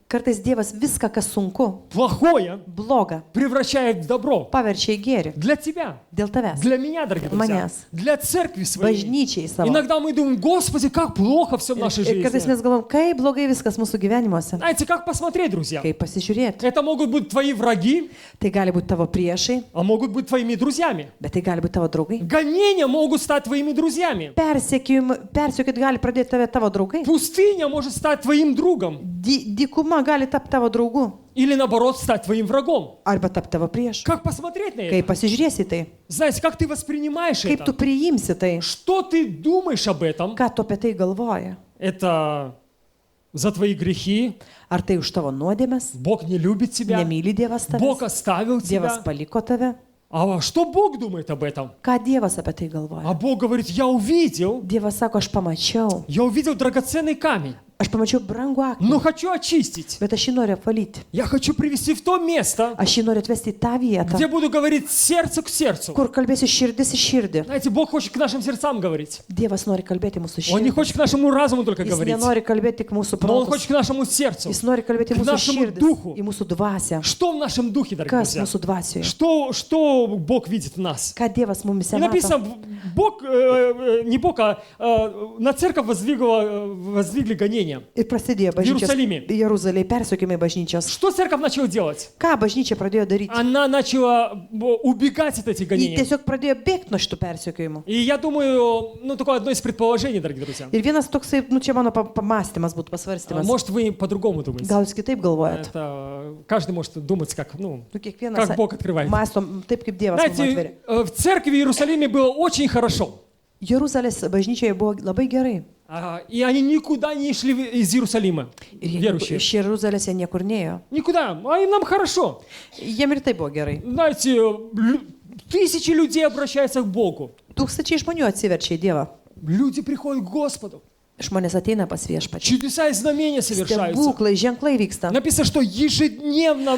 Kartais Dievas viską, kas sunku, плохое, bloga, превращает в добро. paverčia į gėrį. Для тебя, Dėl tavęs. для меня, дорогие друзья, Manęs. для церкви своей. Bažnyčiai savo. Иногда мы думаем, Господи, как плохо все в нашей Ir kartais жизни. mes galvom, kaip blogai viskas mūsų gyvenimuose. Знаете, как посмотреть, друзья? Kaip pasižiūrėti. Это могут быть твои враги, Tai gali būti tavo priešai, а могут быть твоими друзьями. bet tai gali būti tavo draugai. Гонения могут стать твоими друзьями. Persekiojit gali pradėti tave tavo draugai. Пустыня может стать твоим другом. Dykuma gali tapti tavo draugu. Или наоборот, стать твоим врагом. Arba tapti tavo priešu. Как посмотреть на это? Kaip pasižiūrėsi į tai. Знаете, как ты воспринимаешь Kaip tu это? priimsi tai. Что ты думаешь об этом? Ką tu apie tai galvoji. Это за твои грехи. Ar tai už tavo nuodėmes? Bог не любит тебя. Nemyli Dievas Бог tavęs. оставил Dievas тебя. paliko tave. А что Бог думает об этом? Ką Dievas apie tai А galvoja? Бог говорит, я увидел Dievas sako, я увидел драгоценный камень, aš pamačiau brangų akmenį, но хочу очистить. bet aš jį noriu apvalyti. Я хочу привести в то место, Aš jį noriu atvesti į tą vietą, где буду говорить сердце к сердцу. kur kalbėsiu širdis į širdį. Знаете, Бог хочет к нашим сердцам говорить. Dievas nori kalbėti mūsų Он не širdį. хочет к нашему разуму только Jis говорить, nenori kalbėti tik mūsų но Он protus. хочет к нашему сердцу. Jis nori kalbėti К mūsų нашему širdis, духу. į mūsų dvasę. Что в нашем духе, дорогие Kas друзья? mūsų dvasioje? Что Бог видит в нас? Ką Dievas mumis И mato? написано, Бог, не Бог, а на церковь воздвигли гонения. Ir prasidėjo Jeruzalėje. Jeruzalėje persekiojimai bažnyčios. Что церковь начала делать? Ką bažnyčia pradėjo daryti? Она начала убегать от этих Ji гонений. tiesiog pradėjo bėgti nuo šitų persekiojimų. И я думаю, такое одно из предположений, дорогие друзья. Ir vienas toksai, čia mano pamastymas būtų pasvarstymas. Может, вы по-другому думаете. Gal jūs kitaip galvojat? Это, каждый может думать, как Kiekvienas как Бог открывает. mąstom taip, kaip Dievas mums atveria. Знаете, в церкви в Иерусалиме было очень хорошо. Jeruzalės bažnyčioje buvo labai gerai. И они никуда не шли из Иерусалима, Ir jie верующие. iš Jeruzalės jie niekur nėjo. Никуда. А им нам хорошо. Jiem ir tai buvo gerai. Знаете, тысячи людей обращаются к Богу. Tūkstančiai žmonių atsiverčia į Dievą. Люди приходят к Господу. Žmonės ateina pas viešpatį. Чудеса и знамения совершаются. Stebuklai, ženklai vyksta. Написано, что ежедневно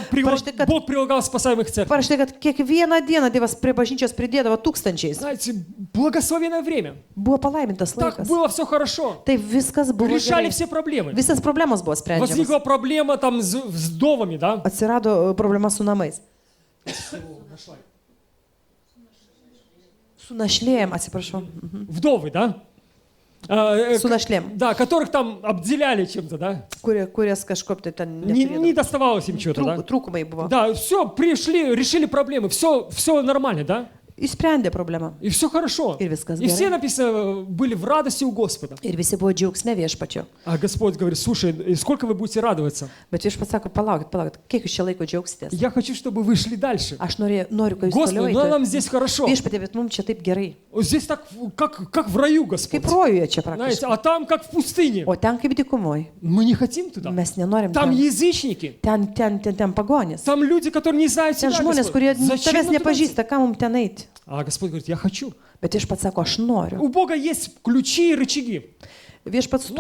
Бог прилагал спасаемых церкви. Parašyta, kad kiekvieną dieną Dievas prie bažnyčios pridėdavo tūkstančiais. Знаете, благословенное время. Buvo palaimintas Так laikas. было все хорошо. Tai viskas buvo Решали gerai. все проблемы. Visas problemos buvo sprendžiamas. Возникла проблема там с вдовами, да? Atsirado problema su namais. Su našlėjim, atsiprašau. Вдовы, да? Su našlėm, Да, которых там обделяли чем-то, да? kurias kažkaip tai ten Не neturėdavo. доставалось им чего-то, да? Trūkumai buvo. Да, все, пришли, решили проблемы, все нормально, да? Išsprendė problemą. И все хорошо. И viskas И все gerai. написано были в радости у Господа. Ir visi buvo džiaugsme viešpačiu. А Господь говорит, слушай, и сколько вы будете радоваться? Bet viešpats sako, palaukit, kiek jūs čia laiko džiaugsitės? Я хочу, чтобы вы шли дальше. Aš noriu, kad jūs Господи, ну toliau нам eitumėte. здесь хорошо. Viešpatie, bet mums čia taip gerai. Вот здесь так, как в раю, Господь. Kaip rojuje čia Знаете, praktiškai. а там как в пустыне. O ten kaip dykumoje. Мы не хотим туда. Mes nenorim Там ten. язычники. Ten pagonis. Там люди, которые не знают Ten тебя, žmonės, Господь. kurie Зачем tavęs нам туда идти? nepažįsta, ką mums ten eiti. А Господь говорит, я хочу. Bet viešpats sako, aš noriu. У Бога есть ключи и рычаги, Viešpats Nu,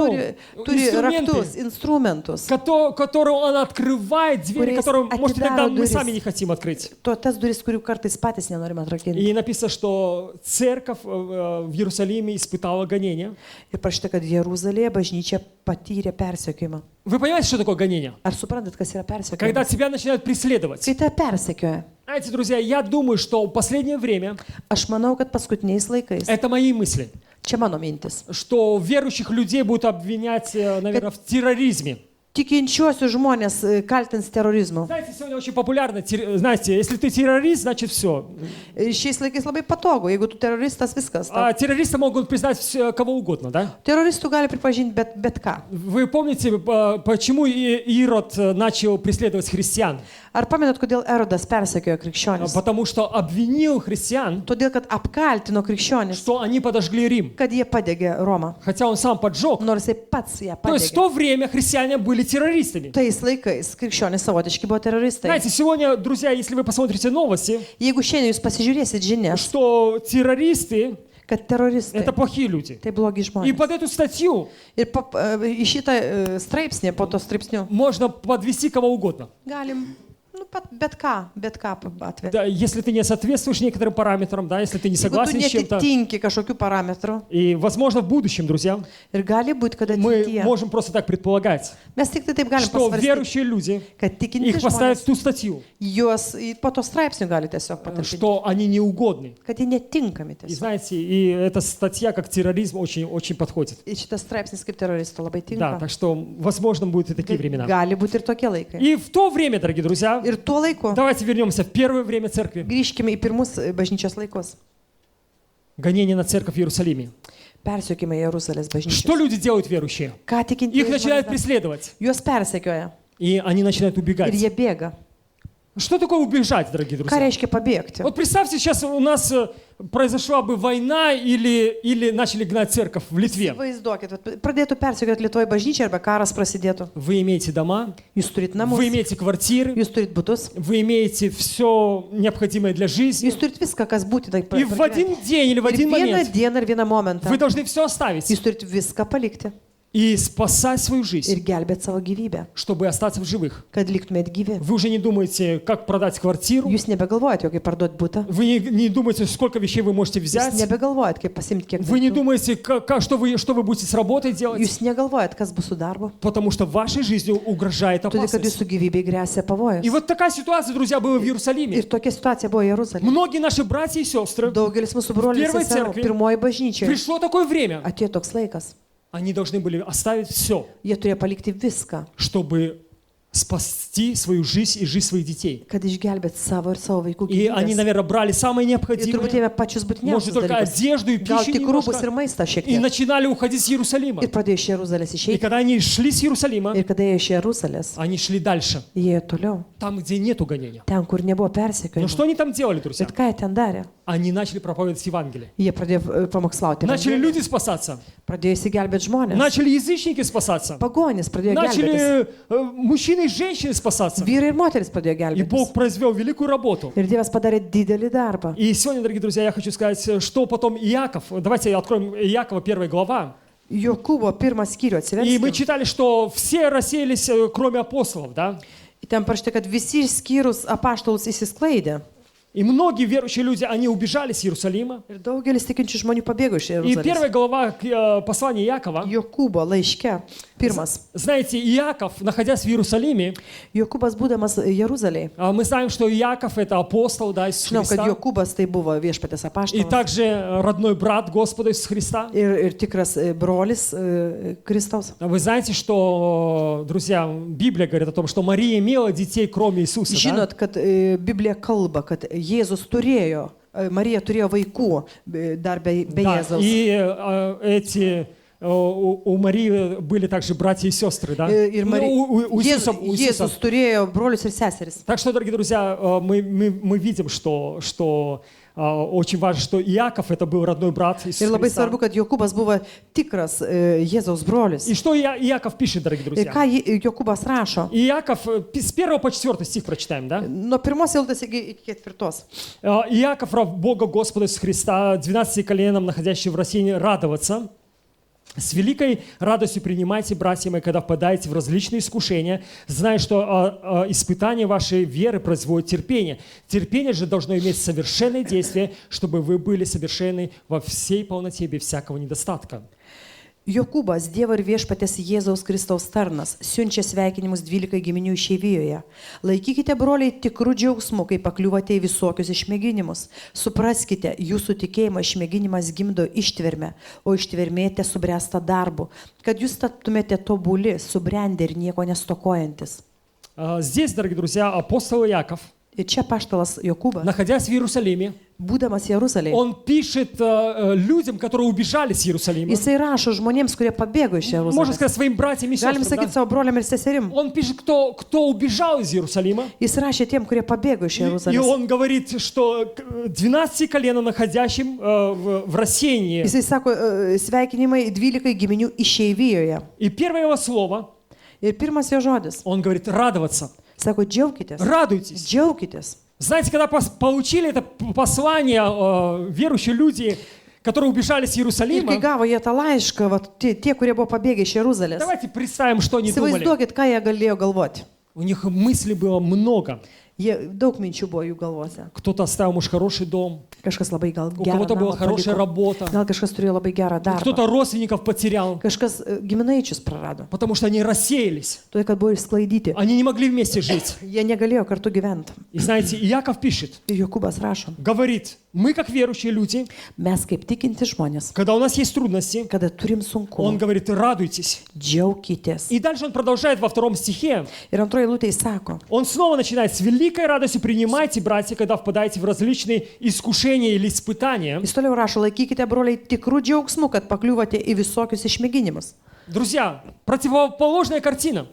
turi instrumentai. raktus, instrumentus. которые Он открывает, двери, Kuriais которые, может, иногда atidaro мы duris. сами не хотим открыть. Tas duris, kurių kartais patys nenorime atrakinti. И написано, что церковь в Иерусалиме испытала гонение. Ir parašyta, kad Jeruzalėje bažnyčia patyrė persekiojimą. Вы понимаете, что такое гонение? Ar suprantat, kas yra Когда persekiojimas? тебя начинают преследовать. Kai tave persekioja. Знаете, друзья, я думаю, что в последнее время, Aš manau, kad paskutiniais laikais, это мои мысли, čia mano mintis, что верующих людей будут обвинять, наверное, в терроризме. tikinčiuosius žmonės kaltins terorizmu. Знаете, сегодня очень популярно, знаете, если ты террорист, значит все. Šiais laikais labai patogu, jeigu tu teroristas, viskas. А террористы могут признать кого угодно, да? Teroristų gali pripažinti bet ką. Вы помните, почему Ирод начал преследовать христиан? Ar pamenat, kodėl Erodas persekiojo krikščionis? Потому что обвинил христиан, Todėl, kad apkaltino krikščionis, что они подожгли Рим. kad jie padegė Romą. Хотя он сам поджег. Nors jis pats ją То есть в padegė. то время христиане были террористами. Tais laikais krikščionis savotiški buvo teroristai. Знаете, сегодня, друзья, если вы посмотрите новости, Jeigu šiandien jūs pasižiūrėsit žinias, что террористы kad teroristai это плохие люди. tai blogi И žmonės. под эту статью Ir į šitą straipsnį, po to straipsnių, можно подвести кого угодно. galim bet ką atvesti. Да, если ты не соответствуешь некоторым параметрам, да, если ты не Jeigu tu согласен с чем-то. netitinki kažkokių parametrų. И, возможно, в будущем, друзья, Ir gali būti, kad мы ateityje. можем просто так предполагать, Mes tik tai taip galim что pasvarstyti, верующие люди, kad tikinti их поставят в žmonės, ту статью, juos po to straipsnių gali tiesiog patalpinti, что они неугодны. kad jie netinkami И tiesiog. знаете, и эта статья как терроризм очень подходит. Ir šitas straipsnis kaip teroristų labai Да, tinka. так что, возможно, будут и такие времена. Gali būti ir tokie laikai. И в то время, дорогие друзья, Ir tuo laiku давайте вернемся в первое время церкви. grįžkime į pirmus bažnyčios laikus. Гонение на церковь в Иерусалиме. Persiekime Jeruzalės Что bažnyčią. люди делают верующие? Ką tikinti Их начинают преследовать, juos persekioja и они начинают ir убегать. jie bėga. Что такое убежать, дорогие Ką друзья? reiškia pabėgti? Вот представьте, сейчас у нас произошла бы война или начали гнать церковь в Литве. Vaizduokit, vat pradėtų persekioti Lietuvoje bažnyčią arba karas prasidėtų. Вы имеете дома, Jūs turit namus, вы имеете квартиры, jūs turit būtus, вы имеете все необходимое для жизни. jūs turit viską, kas būtina. И в один день или в Ir один vieną момент dieną ir vieną momentą вы должны все оставить jūs turit viską palikti и спасать свою ir жизнь, gelbėti savo gyvybę, чтобы остаться в живых. kad liktumėt gyvi. Вы уже не думаете, как продать квартиру, Jūs nebegalvojat, kaip parduoti būtą, вы не думаете, сколько вещей вы можете jūs взять, nebegalvojat, kaip pasimti kiek вы не daiktų. думаете, что вы будете с работой делать, Jūs negalvojat, kas bus su darbu, потому что вашей жизнью угрожает todėl kad опасность. jūsų gyvybei grėsia pavojus. И вот такая ситуация, друзья, была в Иерусалиме. Ir tokia situacija buvo Jeruzalėje. Многие наши братья и сестры, Daugelis mūsų brolių ir Первой seserų церкви pirmoji bažnyčia пришло такое время, atėjo toks laikas. они должны были оставить все, Jie turėjo palikti viską, чтобы спасти свою жизнь и жизнь своих детей. kad išgelbėt savo ir savo vaikų И они, gyvybės. наверное, брали самое Ir turbūt необходимое, jie pačius может, būtiniausius только dalykus. одежду и Gal пищу tik rūbus ir немножко, maistą šiek и tiek. начинали уходить с Иерусалима. Ir pradėjo iš Jeruzalės И išeiti. когда они шли с Иерусалима, Ir kada ėjo iš Jeruzalės, они шли дальше, jie ėjo toliau. там, где нету гонения. Ten, kur nebuvo Но persekiojimo. что они там делали, друзья? Bet ką jie ten darė? Они начали проповедовать Евангелие. Jie pradėjo pamokslauti. Начали Evangeliją. люди спасаться. Pradėjo įsigelbėti žmonės. Начали язычники спасаться. Pagonys pradėjo gelbėtis. Начали мужчины и женщины спасаться. Vyrai ir moteris pradėjo И gelbėtis. Бог произвел великую работу. Ir Dievas padarė didelį darbą. И сегодня, дорогие друзья, я хочу сказать, что потом Иаков. Давайте откроем Иакова, 1 глава. Jokūbo pirmas skyrių И мы atsiversti. читали, что все рассеялись, кроме апостолов, да? Ten parašyta, kad visi išskyrus apaštalus įsisklaidė. И многие верующие люди, они убежали с Иерусалима. Ir daugelis tikinčių žmonių pabėgo iš И Jeruzalės. 1 глава послания Иакова. Jokūbo laiške. Pirmas. Знаете, Иаков, находясь в Иерусалиме, Jokūbas būdamas Jeruzalėje. мы знаем, что Иаков это апостол, да, Иисуса Žinau, kad Христа. Jokūbas tai buvo viešpatės И apaštalas. также родной брат Господа Иисуса Христа. Ir tikras brolis Kristaus. Вы знаете, что, друзья, Библия говорит о том, что Мария имела детей, кроме Иисуса. Да? Žinot, kad Biblija kalba, kad Jėzus turėjo Marija turėjo vaikų dar be Да, Jėzaus. и у Марии были также братья и сестры, да? Ir Ну, у Иисуса, у Иисуса. Jėzus turėjo brolius ir seseris. Так что, дорогие друзья, мы видим, что очень важно, что Иаков это был родной брат Иисуса Ir labai Христа. svarbu, kad Jokūbas buvo tikras Jėzaus brolis. И что Иаков пишет, дорогие Ir друзья? ką Jokūbas rašo? Иаков, с 1 по 4 стих прочитаем, да? Nuo pirmos eilutės iki ketvirtos. Иаков, раб Бога Господа Иисуса Христа, 12 коленам, находящим в России, радоваться. С великой радостью принимайте, братья мои, когда впадаете в различные искушения, зная, что испытание вашей веры производит терпение. Терпение же должно иметь совершенное действие, чтобы вы были совершенны во всей полноте, без всякого недостатка. Jokūbas, Dievo ir viešpatės Jėzaus Kristaus tarnas, siunčia sveikinimus 12 giminių išeivijoje. Laikykite, broliai, tikrų džiaugsmų, kai pakliūvate į visokius išmėginimus. Supraskite, jūsų tikėjimo išmėginimas gimdo ištvermę, o ištvermė subręsta darbu, kad jūs taptumėte tobuli, subrendę ir nieko nestokojantis. Здесь, дорогие друзья, апостол Иаков, Ir čia paštalas Jokūbas, находясь в Иерусалиме, būdamas Jeruzalėje, он пишет людям, которые убежали с Иерусалима, jisai rašo žmonėms, kurie pabėgo iš можно Jeruzalės. сказать, своим братьям и Galim сестрам, sakyti да? savo broliam ir seserim. Он пишет, кто убежал из Иерусалима. Jis rašė tiem, kurie pabėgo iš И Jeruzalės. он говорит, что 12 коленам, находящим в рассеянии. Jisai sako sveikinimai 12 giminių išeivijoje. И первое его слово, Ir pirmas jo žodis. он говорит, радоваться. Sako, džiaukitės. Радуйтесь. Džiaukitės. Знаете, когда получили это послание верующие люди, которые убежали с Ir kai Иерусалима, gavo jie tą laišką, va, tie, kurie buvo pabėgę iš Jeruzalės, давайте представим, что они думали. įsivaizduokit, ką jie galėjo galvoti. У них мыслей было много. Jie, daug minčių buvo jų galvose. Кто-то оставил, может, хороший дом, Kažkas labai gal у gerą кого-то была namą хорошая paliko. работа, Gal kažkas turėjo labai gerą darbą. кто-то родственников потерял, Kažkas giminaičius prarado. потому что они рассеялись. Todėl, kad buvo išsklaidyti. Они не могли вместе жить. Jie negalėjo kartu gyventi. И знаете, Иаков пишет, Ir Jokūbas rašo, говорит, мы как верующие люди, mes kaip tikinti žmonės, когда у нас есть трудности, kada turim он sunkumų, говорит, радуйтесь. džiaukitės. И дальше он продолжает во 2 стихе. Ir antroji eilutė sako, Он снова начинает с великой радостью принимайте, братья, когда впадаете в различные искушения или испытания. jis toliau rašo, laikykite, broliai, tikrų džiaugsmų, kad pakliūvate į visokius išmėginimus. Друзья, противоположная картина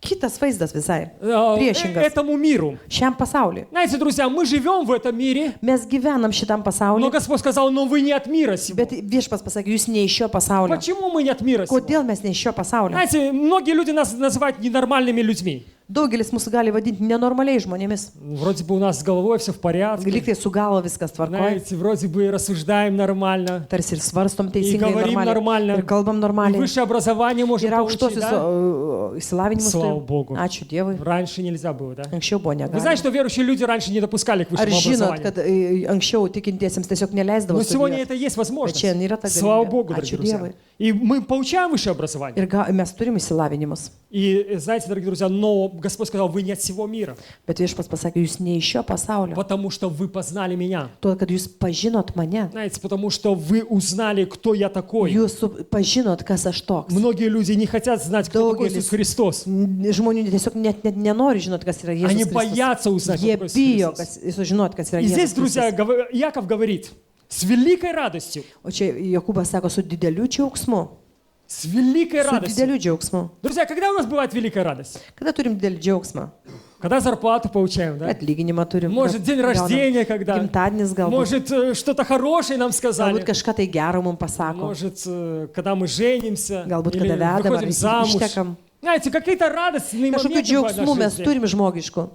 Kitas vaizdas visai. Priešingas. этому миру. Šiam pasauliui. Знаете, друзья, мы живем в этом мире, Mes gyvenam šitam но pasauliu, Господь сказал, но вы не от мира сего. bet viešpas pasakė, jūs ne iš šio pasaulio. Почему мы не от мира сего? Kodėl mes ne iš šio pasaulio? Знаете, многие люди нас называют ненормальными людьми. Daugelis mūsų gali vadinti nenormaliai žmonėmis. Вроде бы у нас с головой все в порядке. Liktai su galva viskas tvarkoja. Знаете, вроде бы рассуждаем нормально. Tarsi ir svarstom И teisingai, говорим нормально. ir kalbam И normaliai. высшее образование можем Ir получить, aukštosius да? įsilavinimus. Слава turim. Богу. Ačiū Dievui. Раньше нельзя было, да? Anksčiau buvo Вы знаете, negalima. что верующие люди раньше не допускали к Ar высшему žinot, образованию? kad anksčiau tikintiesiems tiesiog neleisdavo Но сегодня studijuoti? это есть возможность. Bet šiandien yra ta Слава galimybė. Богу, Ačiū дорогие друзья. Dievui. И мы получаем высшее образование. Ir mes turim įsilavinimus. И знаете, дорогие друзья, но Господь сказал, вы не от всего мира, Bet viešpas pasakė, jūs ne iš šio pasaulio. потому что вы познали меня. Todėl, kad jūs pažinot mane. Знаете, потому что вы узнали, кто я такой. Jūs pažinot, kas aš toks. Многие люди не хотят знать, кто такой Daugelis Иисус Христос. Žmonių tiesiog net nenori žinot, kas yra Jėzus Они Kristus. боятся узнать, кто Jie такой Иисус bijo Христос. sužinot, kas yra И здесь, Jėzus друзья, Kristus. Яков говорит, с великой радостью, O čia Jokūbas sako, su dideliu džiaugsmu. с великой Su радостью. dideliu džiaugsmu. Друзья, когда у нас бывает великая радость? Kada turim didelį džiaugsmą? Когда зарплату получаем, да? Atlyginimą turim. Может, день рождения, когда? Gimtadienis galbūt. Может, что-то хорошее нам сказали? Galbūt kažką tai gero mums pasako. Может, когда мы женимся Galbūt или kada vedam ar выходим замуж. ištekam. Знаете, какие-то радостные Kažkokių моменты бывают в džiaugsmų нашей mes жизни. turim žmogiškų.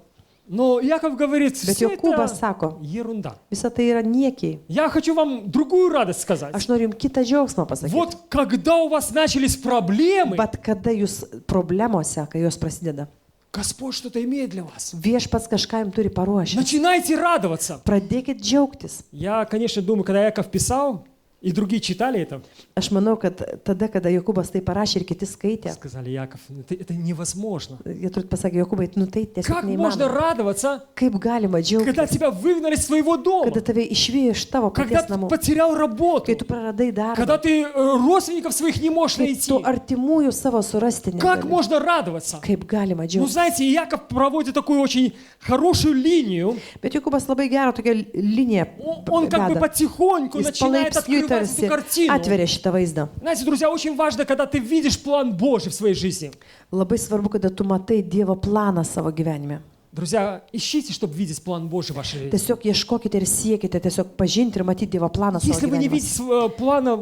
Но Яков говорит, Bet все Jokūbas это sako, ерунда. visa tai yra niekiai. Я хочу вам другую радость сказать. Aš noriu jums kitą džiaugsmą pasakyti. Вот когда у вас начались проблемы, Bet kada jūs problemose, kai jos prasideda, Господь что-то имеет для вас. viešpats kažką jums turi paruošę. Начинайте радоваться. Pradėkit džiaugtis. Я, конечно, думаю, когда Яков писал, И другие читали это, Aš manau, kad tada, kada Jokūbas tai parašė ir kiti skaitė, сказали, Яков, это невозможно. jie turbūt pasakė, Jokūbai, nu tai tiesiog Как можно neįmanoma. радоваться, Kaip galima когда džiaugtis, тебя выгнали из своего дома, kada tave išvijo iš tavo когда paties ты namų, потерял работу, kai tu praradai когда darbą, ты родственников своих не можешь kai найти. tu artimųjų savo surasti Как negali. можно радоваться? Kaip galima Ну, džiaugtis. знаете, Яков проводит такую очень хорошую линию. Bet Jokūbas labai gerą tokią liniją Он как бы veda. потихоньку Jis начинает palaipsniui открывать эту tarsi картину. atveria šitą vaizdą. Знаете, друзья, очень важно, когда ты видишь план Божий в своей жизни. Labai svarbu, kada tu matai Dievo planą savo gyvenime. Друзья, ищите, чтобы видеть план Божий в вашей жизни. Tiesiog ieškokite ir siekite tiesiog pažinti ir matyti Dievo planą savo Если вы не gyvenime. видите плана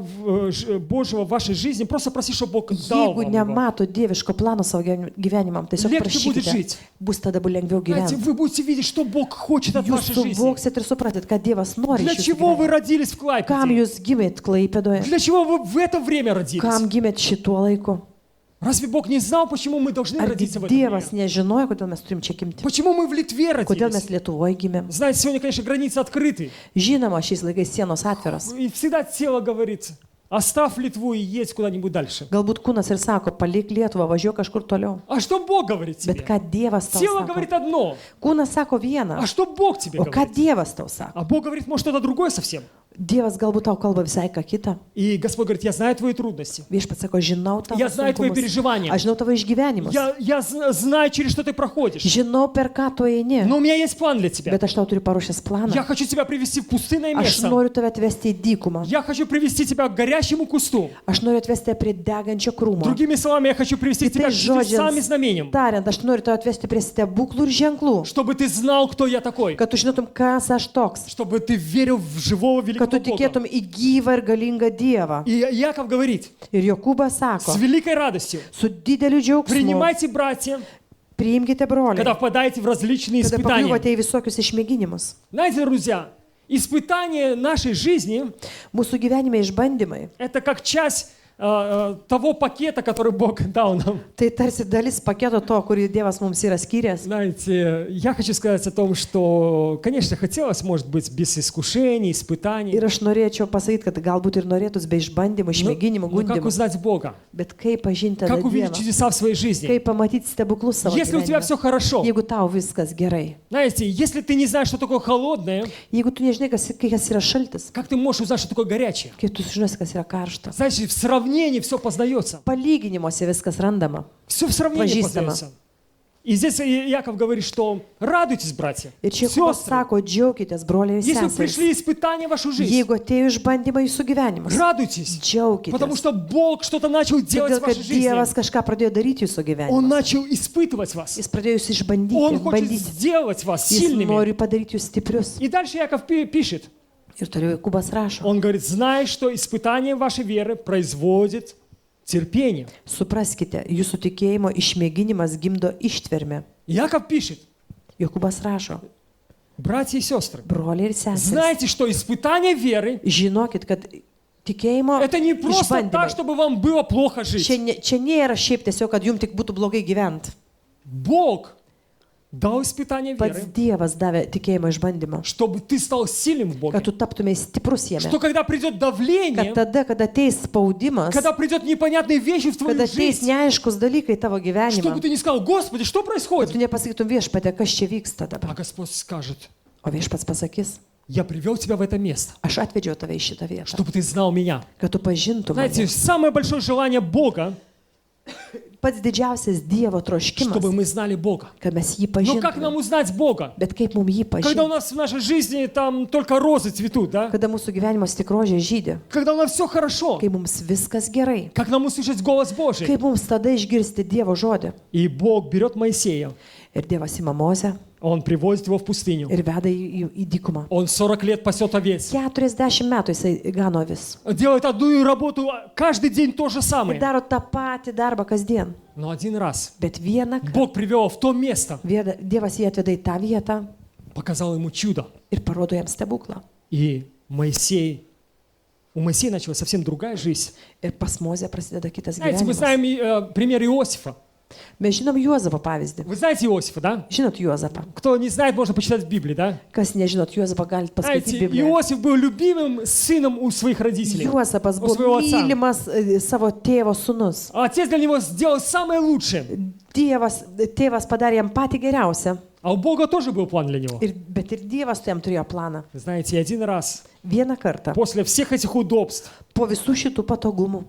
Божьего в вашей жизни, просто проси, чтобы Бог дал Jeigu вам его. nemato dieviško plano savo gyvenimam, tiesiog Lengviau будет prašykite, жить. bus tada bus lengviau Знаете, gyventi. вы будете видеть, что Бог хочет от Jūs вашей жизни. suvoksit ir supratit, kad Dievas nori Для iš jūsų чего вы gyvenimo. родились в Kam Клайпеде? jūs gimėt Klaipėdoje? Для чего вы в это время родились? Kam gimėt šituo laiku? Разве Бог не знал, почему мы должны Argi родиться в это время? Dievas nežinojo, kodėl mes turim čia gimti? Почему мы в Литве Kodėl mes родились? Lietuvoje gimėm? Знаете, сегодня, конечно, границы открыты. Žinoma, šiais laikais sienos atviros. И всегда тело говорит, оставь Литву и едь куда-нибудь дальше. Galbūt kūnas ir sako, palik Lietuvą, važiuok kažkur toliau. А что Бог говорит Bet тебе? ką Dievas tau Тело sako? говорит одно, Kūnas sako vieną, а что Бог тебе o ką говорит? Dievas tau sako? А Бог говорит, может, что-то другое совсем. Dievas galbūt tau kalba visai ką kitą. И Господь говорит, я знаю твои трудности. Viešpats sako, žinau tavo Я знаю твои sunkumus. переживания. Aš žinau tavo išgyvenimus. Я знаю, через что ты проходишь. Žinau, per ką tu eini. Но у меня есть план для тебя. Bet aš tau turiu paruošęs planą. Я хочу тебя привести в пустынное Aš место. noriu tave atvesti į dykumą. Я хочу привести тебя к горящему кусту. Aš noriu atvesti prie degančio krūmo. Другими словами, я хочу привести тебя Kitais к чудесам и žodžiais знамениям. tariant, aš noriu tave atvesti prie stebuklų ir ženklų. Чтобы ты знал, кто я такой. Kad tu žinotum, kas aš toks. Чтобы ты верил в живого Kad tu великого Бога. tikėtum į gyvą ir galingą Dievą. И Яков говорит, Ir Jokūbas с sako, великой радостью, su dideliu džiaugsmu принимайте, братья, priimkite broliai, когда впадаете в различные kada испытания. pakliuvote į visokius išmėginimus. Знаете, друзья, испытания нашей жизни Mūsų gyvenime išbandymai. – это как часть того пакета, который Бог дал нам. Tai tarsi dalis paketo to, kurį Dievas mums yra skyręs. Знаете, я хочу сказать о том, что, конечно, хотелось, может быть, без искушений, испытаний. Ir aš norėčiau pasakyti, kad galbūt ir norėtus be išbandymų, išmėginimų, Но как gundimų. узнать Бога? Bet kaip pažinti tą Как увидеть Dievą? чудеса в своей жизни? Kaip pamatyti stebuklus savo Если у тебя gyvenime? все хорошо, Jeigu tau viskas gerai. знаете, если ты не знаешь, что такое холодное, Jeigu tu nežinai, kas yra šaltis. как ты можешь узнать, что такое горячее? Kaip tu sužinosi, kas yra karšta. Значит, в сравнении все познается. Palyginimuose viskas randama. Все в сравнении Pažįstama. познается. И здесь Яков говорит, что радуйтесь, братья, Ir čia Jokūbas сестры. sako, džiaukitės, broliai ir Если seserys. пришли испытания в вашу жизнь, Jeigu atėjo išbandymai jūsų gyvenimus, радуйтесь, потому džiaukitės. что Bог что-то начал делать Todėl, в kad вашей жизни. Dievas kažką pradėjo daryti jūsų Он gyvenime. начал испытывать вас. Jis pradėjo jūs išbandyti, Он хочет bandyti. сделать вас Jis сильными. nori padaryti jūs stiprius. И дальше Яков пишет. Ir toliau Jokūbas rašo. Он говорит, знай, что испытание вашей веры производит терпение. Supraskite, jūsų tikėjimo išmėginimas gimdo ištvermę. Яков пишет, Jokūbas rašo. братья и сестры, Broliai ir seserys. знайте, что испытание веры Žinokit, kad tikėjimo это не просто так, išbandymai. чтобы вам было плохо жить. Čia nėra šiaip tiesiog, kad jums tik būtų blogai gyventi. Бог дал испытание Pats веры, Dievas davė tikėjimo išbandymą. чтобы ты стал сильным в Боге. Kad tu taptumai stiprus jame. Что когда придет давление, Kad tada, kada ateis spaudimas, когда придет непонятные вещи в твою kada ateis жизнь, neaiškus dalykai į tavo чтобы gyvenimą, ты не сказал, Господи, что kad происходит? tu nepasakytum viešpatė, kas čia vyksta dabar. А Господь скажет, O viešpats pasakys, я привел тебя в это место, aš atvedžiau tave į šitą vietą, чтобы ты знал меня. kad tu pažintum Знаете, mane. самое большое желание Бога, Pats didžiausias Dievo чтобы troškimas, мы знали Бога. kad mes jį Но как нам pažintume. узнать Бога? Bet kaip mums jį Когда у pažinti? нас в нашей жизни там только розы цветут, да? Kada mūsų gyvenimas tik rožė žydė, Когда у нас все хорошо. kai mums viskas gerai, Как нам услышать голос Божий? kaip mums tada išgirsti Dievo žodį. И Бог берет Моисея, Ir Dievas ima Mozę Он приводит его в пустыню. ir veda į dykumą. Он 40 лет пасет овец. 40 metų jisai gano vis. Делает одну работу, каждый день то же Ir самое. daro tą patį darbą kasdien. Но один раз Bet vieną kartą Бог привел его в то место, Dievas jį atveda į tą vietą показал ему чудо. ir parodo jam stebuklą. И у Моисея началась совсем другая жизнь. Ir pas Mozę prasideda kitas Знаете, мы gyvenimas. знаем пример Иосифа. Mes žinom Juozapo pavyzdį. Вы знаете Иосифа, да? Žinot Juozapą. Кто не знает, можно почитать в Библии, да? Kas nežinot Juozapą, galite paskaityti Знаете, Bibliją. Иосиф был любимым сыном у своих родителей. Juozapas У своего buvo отца. mylimas savo tėvo sūnus. А отец для него сделал самое лучшее. Tėvas padarė jam patį geriausią. А у Бога тоже был план для него. Bet ir Dievas jam turėjo planą. Знаете, один раз, Vieną kartą. после всех этих удобств, Po visų šitų patogumų,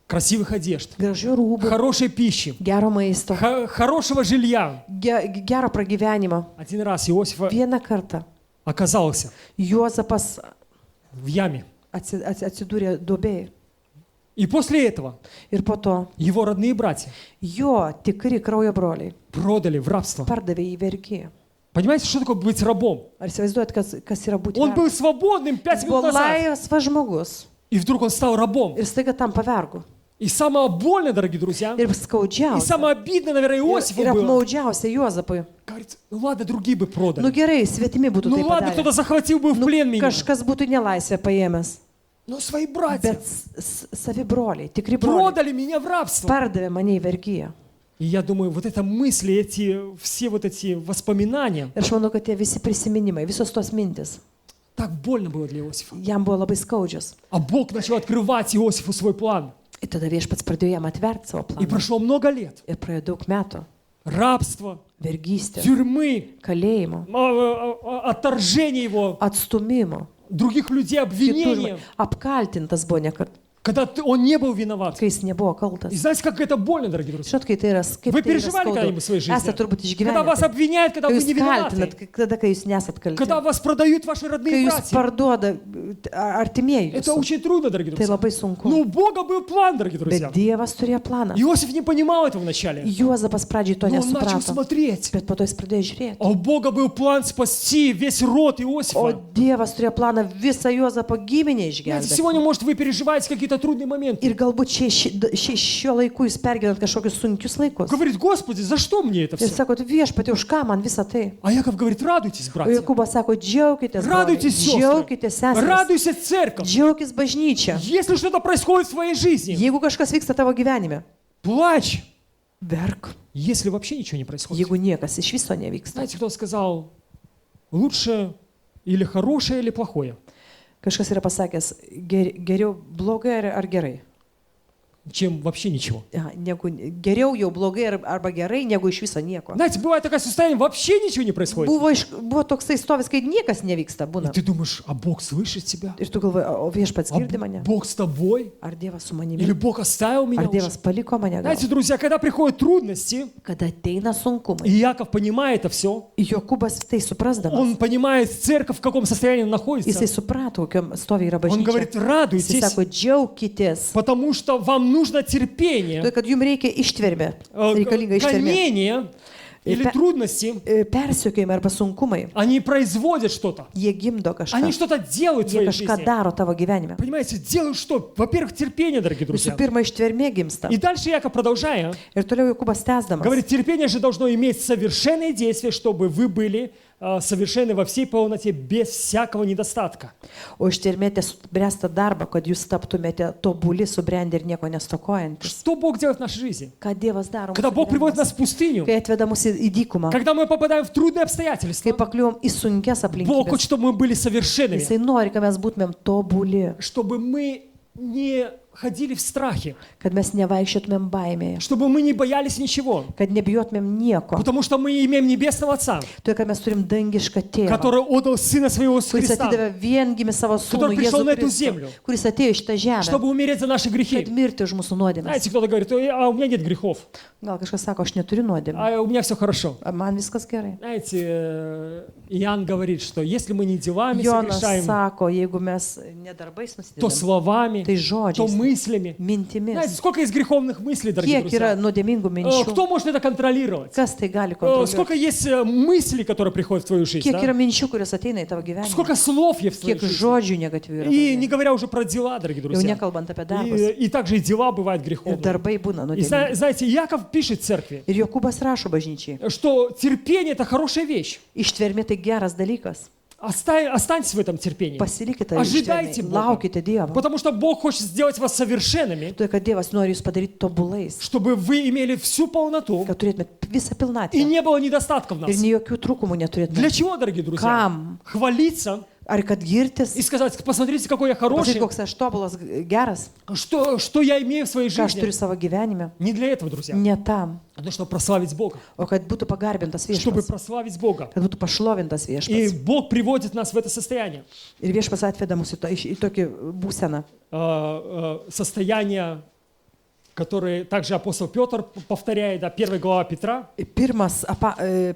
красивых одежд, gražių rūbų, хорошей пищи, gero maisto, хорошего жилья, gero pragyvenimo. один раз Иосифа Vieną kartą оказался Juozapas в яме. atsidūrė duobėje. И после этого Ir po to его родные братья jo tikri kraujo broliai продали в рабство. pardavė į vergiją. Понимаете, что такое быть рабом? Ar įsivaizduojat, kas yra būti Он был vergu? свободным 5 Jis минут buvo назад. laisvas žmogus И вдруг он стал рабом. ir staiga tampa vergu. И самое больное, дорогие друзья, Ir и skaudžiausia. самое обидное, наверное, Иосифу Ir было. apmaudžiausia Juozapui. Говорит, ну ладно, другие бы продали. Nu gerai, svetimi būtų Ну tai ладно, кто-то padarę. захватил бы в плен меня. Kažkas būtų nelaisvę paėmęs. Но свои братья Bet savi broliai, tikri broliai, продали меня в рабство. pardavė mane į vergiją. И я думаю, вот это мысли, все вот эти воспоминания, Ir aš manau, kad tie visi prisiminimai, visos tos mintis, так больно было для Иосифа. jam buvo labai skaudžios. А Бог начал открывать Иосифу свой план. Ir tada viešpats pradėjo jam atverti savo И planą. прошло много лет. Ir praėjo daug metų. Рабство, Vergystė, тюрьмы, kalėjimo, отторжение его, atstumimo. других людей, Kitų обвинения, žmonių. Apkaltintas buvo nekart, когда он не был виноват. kai jis nebuvo kaltas. И знаете, как это больно, дорогие друзья? Žinot, kai tai yra, kaip Вы tai yra переживали skaudu. когда-нибудь в своей жизни? Esate turbūt Когда вас išgyvenę. обвиняют, когда Kai вы jūs не виноваты. kaltinat, tada, kai jūs nesat kalti. Когда вас продают ваши Kai родные jūs братья. parduoda artimieji. Это jūsų. очень трудно, дорогие Tai друзья. labai sunku. Но у Бога был план, дорогие друзья. Bet Dievas turėjo planą. Иосиф не понимал этого вначале. Juozapas pradžiai to Но он начал nesuprato. смотреть. Bet po to jis pradėjo žiūrėti. А у Бога был план спасти весь род O Иосифа. Dievas turėjo planą visą Juozapo giminę Знаете, išgelbėti. сегодня, может, вы переживаете какие-то трудные моменты. Ir galbūt šiuo laiku jūs pergyvenat kažkokius sunkius laikus. Говорит, Господи, за что мне это Ir все? sakot, viešpatie, už ką man visą tai? А Яков говорит, радуйтесь, O братья. Jokūbas sako, džiaukitės, broliai, Радуйтесь, сестры. džiaukitės, seserys, Радуйся, церковь. džiaukis bažnyčia. Если что-то происходит в своей жизни, Jeigu kažkas vyksta tavo gyvenime, плачь. verk. Если вообще ничего не происходит. Jeigu niekas iš viso nevyksta. Знаете, кто сказал, лучше или хорошее, или плохое, Kažkas yra pasakęs, geriau blogai ar gerai. чем вообще ничего. Geriau jau blogai arba gerai, negu iš viso nieko. Знаете, бывает такое состояние, вообще ничего не происходит. Buvo toksai stovis, kai niekas nevyksta, И būna. ты думаешь, а Бог слышит тебя? Ir tu galvoji, o viešpats А girdi mane? Бог с тобой? Ar Dievas su Или manimi? Бог оставил меня Ar уже? Dievas paliko mane gal? Знаете, друзья, когда приходят трудности, Kada ateina sunkumai. и Яков понимает это все, Jokūbas tai suprasdamas, он понимает церковь, в каком состоянии она jisai находится. suprato, kokiam stovi yra Он bažnyčia. говорит, Jisai радуйтесь, sako, džiaukitės, потому что вам нужно терпение, todėl kad jums reikia ištvermė, reikalinga ištvermė. гонения или трудности, Persiekėjimai arba sunkumai, они производят что-то. jie gimdo kažką. Они что-то делают в Jie своей kažką жизни. daro tavo gyvenime. Понимаете, делают что? Во-первых, терпение, дорогие друзья. Visų pirma, ištvermė gimsta. И дальше Яков, продолжая, Ir toliau Jokūbas tęsdamas. говорит, терпение же должно иметь совершенные действия, чтобы вы были совершенны во всей полноте, без всякого недостатка. O ištvermėte subręsta darbą, kad jūs taptumėte tobuli, subrendę ir nieko nestokojantys. Что Бог делает в нашей жизни? Ką Dievas daro? Когда mūsų Бог приводит gyvenimuose? нас в пустыню, Kai atveda mus į dykumą, когда мы попадаем в трудные kai обстоятельства, pakliuvom į sunkias Бог aplinkybės, хочет, чтобы мы были совершенными, Jisai nori, kad mes būtumėm tobuli, чтобы мы не ходили в страхе, kad mes nevaikščiotumėm baimėje, чтобы мы не боялись ничего, kad nebijotumėm nieko. потому что мы имеем Небесного Отца, Todėl, kad mes turim dangišką tėvą, который отдал Сына Своего kuris Христа, atidavė viengimį savo sūnų Который пришел Jėzų на эту Kristų, землю, kuris atėjo iš tą žemę, чтобы умереть за наши kad грехи. mirti už mūsų nuodėmės. Знаете, кто-то говорит, а у меня нет грехов, Gal kažkas sako, aš neturiu nuodėmės, а у меня все хорошо. man viskas gerai. Знаете, Иоанн говорит, что если мы не делами Jonas согрешаем, sako, jeigu mes nedarbais то nusidedam, словами, tai то žodžiais, мыслями. mintimis, Знаете, сколько есть греховных мыслей, дорогие kiek yra друзья? nuodėmingų minčių, Кто может это контролировать? kas tai gali kontroliuoti, Сколько есть мыслей, которые приходят в твою жизнь? kiek yra Да? minčių, kurios ateina į tavo gyvenimą, Сколько слов есть в твоей kiek жизни? žodžių negatyvių yra. И не tavo gyvenime. говоря уже про дела, дорогие Jau друзья. nekalbant apie darbus. И также и дела бывают Ir греховные. darbai būna И nuodėmingi. знаете, Яков пишет церкви, Ir Jokūbas rašo bažnyčiai, что терпение – это хорошая вещь. ištvermė tai geras dalykas. Останьтесь в этом терпении. Pasilikite Ожидайте ištvermėj, Бога. laukite Dievo. Потому что Бог хочет сделать вас совершенными, Todėl, kad Dievas nori jūs padaryti tobulais, чтобы вы имели всю полноту kad turėtumėt visą и pilnatvę не было недостатков в ir нас. nei jokių trūkumų Для neturėtumėt. чего, дорогие друзья? Kam? Хвалиться Ar kad girtis, и сказать, посмотрите, какой я pasakyti, хороший, koks aš tobulas, geras, что я имею в своей ką aš turiu жизни. savo gyvenime. Не для этого, друзья. Ne tam, Но чтобы прославить Бога. o kad būtų pagarbintas Чтобы viešpats, прославить Бога. kad būtų pašlovintas И viešpats. Бог приводит нас в это состояние. Ir viešpats atveda mus į tokį būseną. Состояние, которое также апостол Петр повторяет, да, 1 глава Петра. Pirmas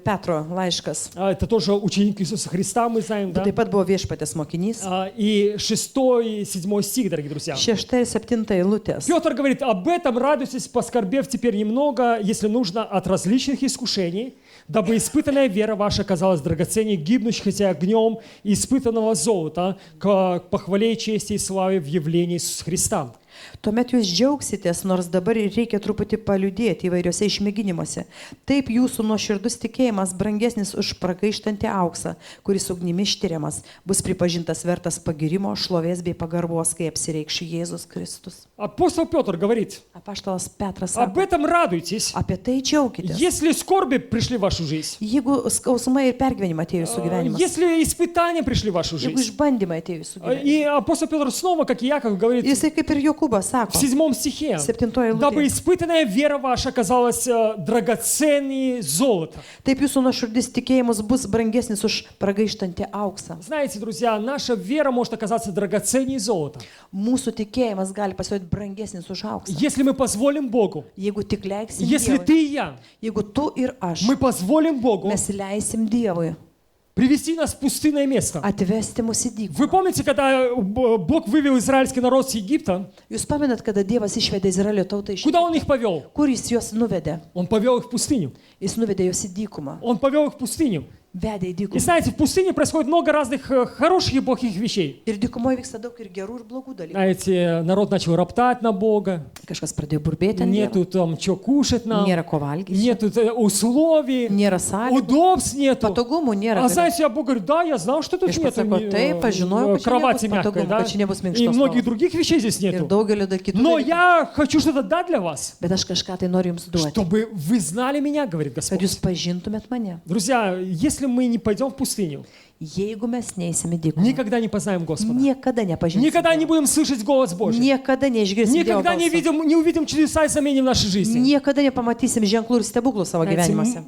Petro laiškas. Это тоже ученик Иисуса Христа, мы знаем, да. Taip pat buvo viešpatės mokinys. И 6 и 7 стих, дорогие друзья. 6 ir 7 eilutės. Петр говорит, об этом радуйтесь, поскорбев теперь немного, если нужно, от различных искушений, дабы испытанная вера ваша оказалась драгоценней, гибнущей хотя огнем испытанного золота, к похвале, чести и славе в явлении Иисуса Христа. Tuomet jūs džiaugsitės, nors dabar ir reikia truputį paliudėti įvairiuose išmėginimuose. Taip jūsų nuoširdus tikėjimas brangesnis už pragaištantį auksą, kuris ugnimi ištiriamas, bus pripažintas vertas pagirimo, šlovės bei pagarbos, kai apsireikš Jėzus Kristus. Апостол Петр говорит, Apaštalas Petras об sako, этом радуйтесь, apie tai džiaukitės. если скорби пришли в вашу жизнь, Jeigu skausmai ir pergyvenimai atėjo į jūsų gyvenimą, если испытания пришли в вашу jeigu жизнь. išbandymai atėjo į jūsų gyvenimą. И апостол Петр снова, как и Яков, говорит Jisai kaip ir Jokūbas в sako, 7 стихе, 7 дабы eilutė. испытанная вера ваша оказалась драгоценней золота. Taip jūsų nuoširdus tikėjimas bus brangesnis už pragaištantį auksą. Знаете, друзья, наша вера может оказаться драгоценней золота, Mūsų tikėjimas gali pasirodyti brangesnis už auksą. если мы позволим Богу, Jeigu tik leiksim если Dievui, ты и я, jeigu tu ir aš, мы позволим Богу mes leisim Dievui привести нас в пустынное место. atvesti mus į Вы dykumą. помните, когда Бог вывел израильский народ с Египта, Jūs pamenat, kada Dievas išvedė Izraelio tautą iš куда Он их повел? kur jis juos nuvedė? Он повел их в пустыню. Jis nuvedė juos į dykumą. Он повел их в пустыню. Vedė į И dykumą. знаете, в пустыне происходит много разных хороших и плохих вещей. Ir dykumoje vyksta daug ir gerų, ir blogų dalykų. Знаете, народ начал роптать на Бога. Kažkas pradėjo burbėti ant Dievo. Нету там что кушать нам. Nėra ko valgyti. Нету условий. Nėra sąlygų. Удобств нету. Patogumų nėra. А знаете, я Богу говорю, да, я знал, что тут Viešpats нету sako, taip, aš žinojau, kad čia кровати nebus мягкой, patogumų, да, kad čia nebus и minkštos многих lovos. других вещей здесь Ir нету. daugelio kitų Но dalykų. я хочу что-то дать для вас, Bet aš kažką tai noriu jums duoti, чтобы вы знали меня, говорит kad Господь. jūs pažintumėt mane. Друзья, если мы не пойдем в пустыню, Jeigu mes neįsime dykumą, никогда не познаем Господа. niekada nepažinsime. Никогда не будем слышать голос Божий. Niekada neišgirsime Dievo Никогда balso. не увидим чудеса и знамения в нашей жизни. Niekada nepamatysim ženklų ir stebuklų savo Знаете, gyvenimuose.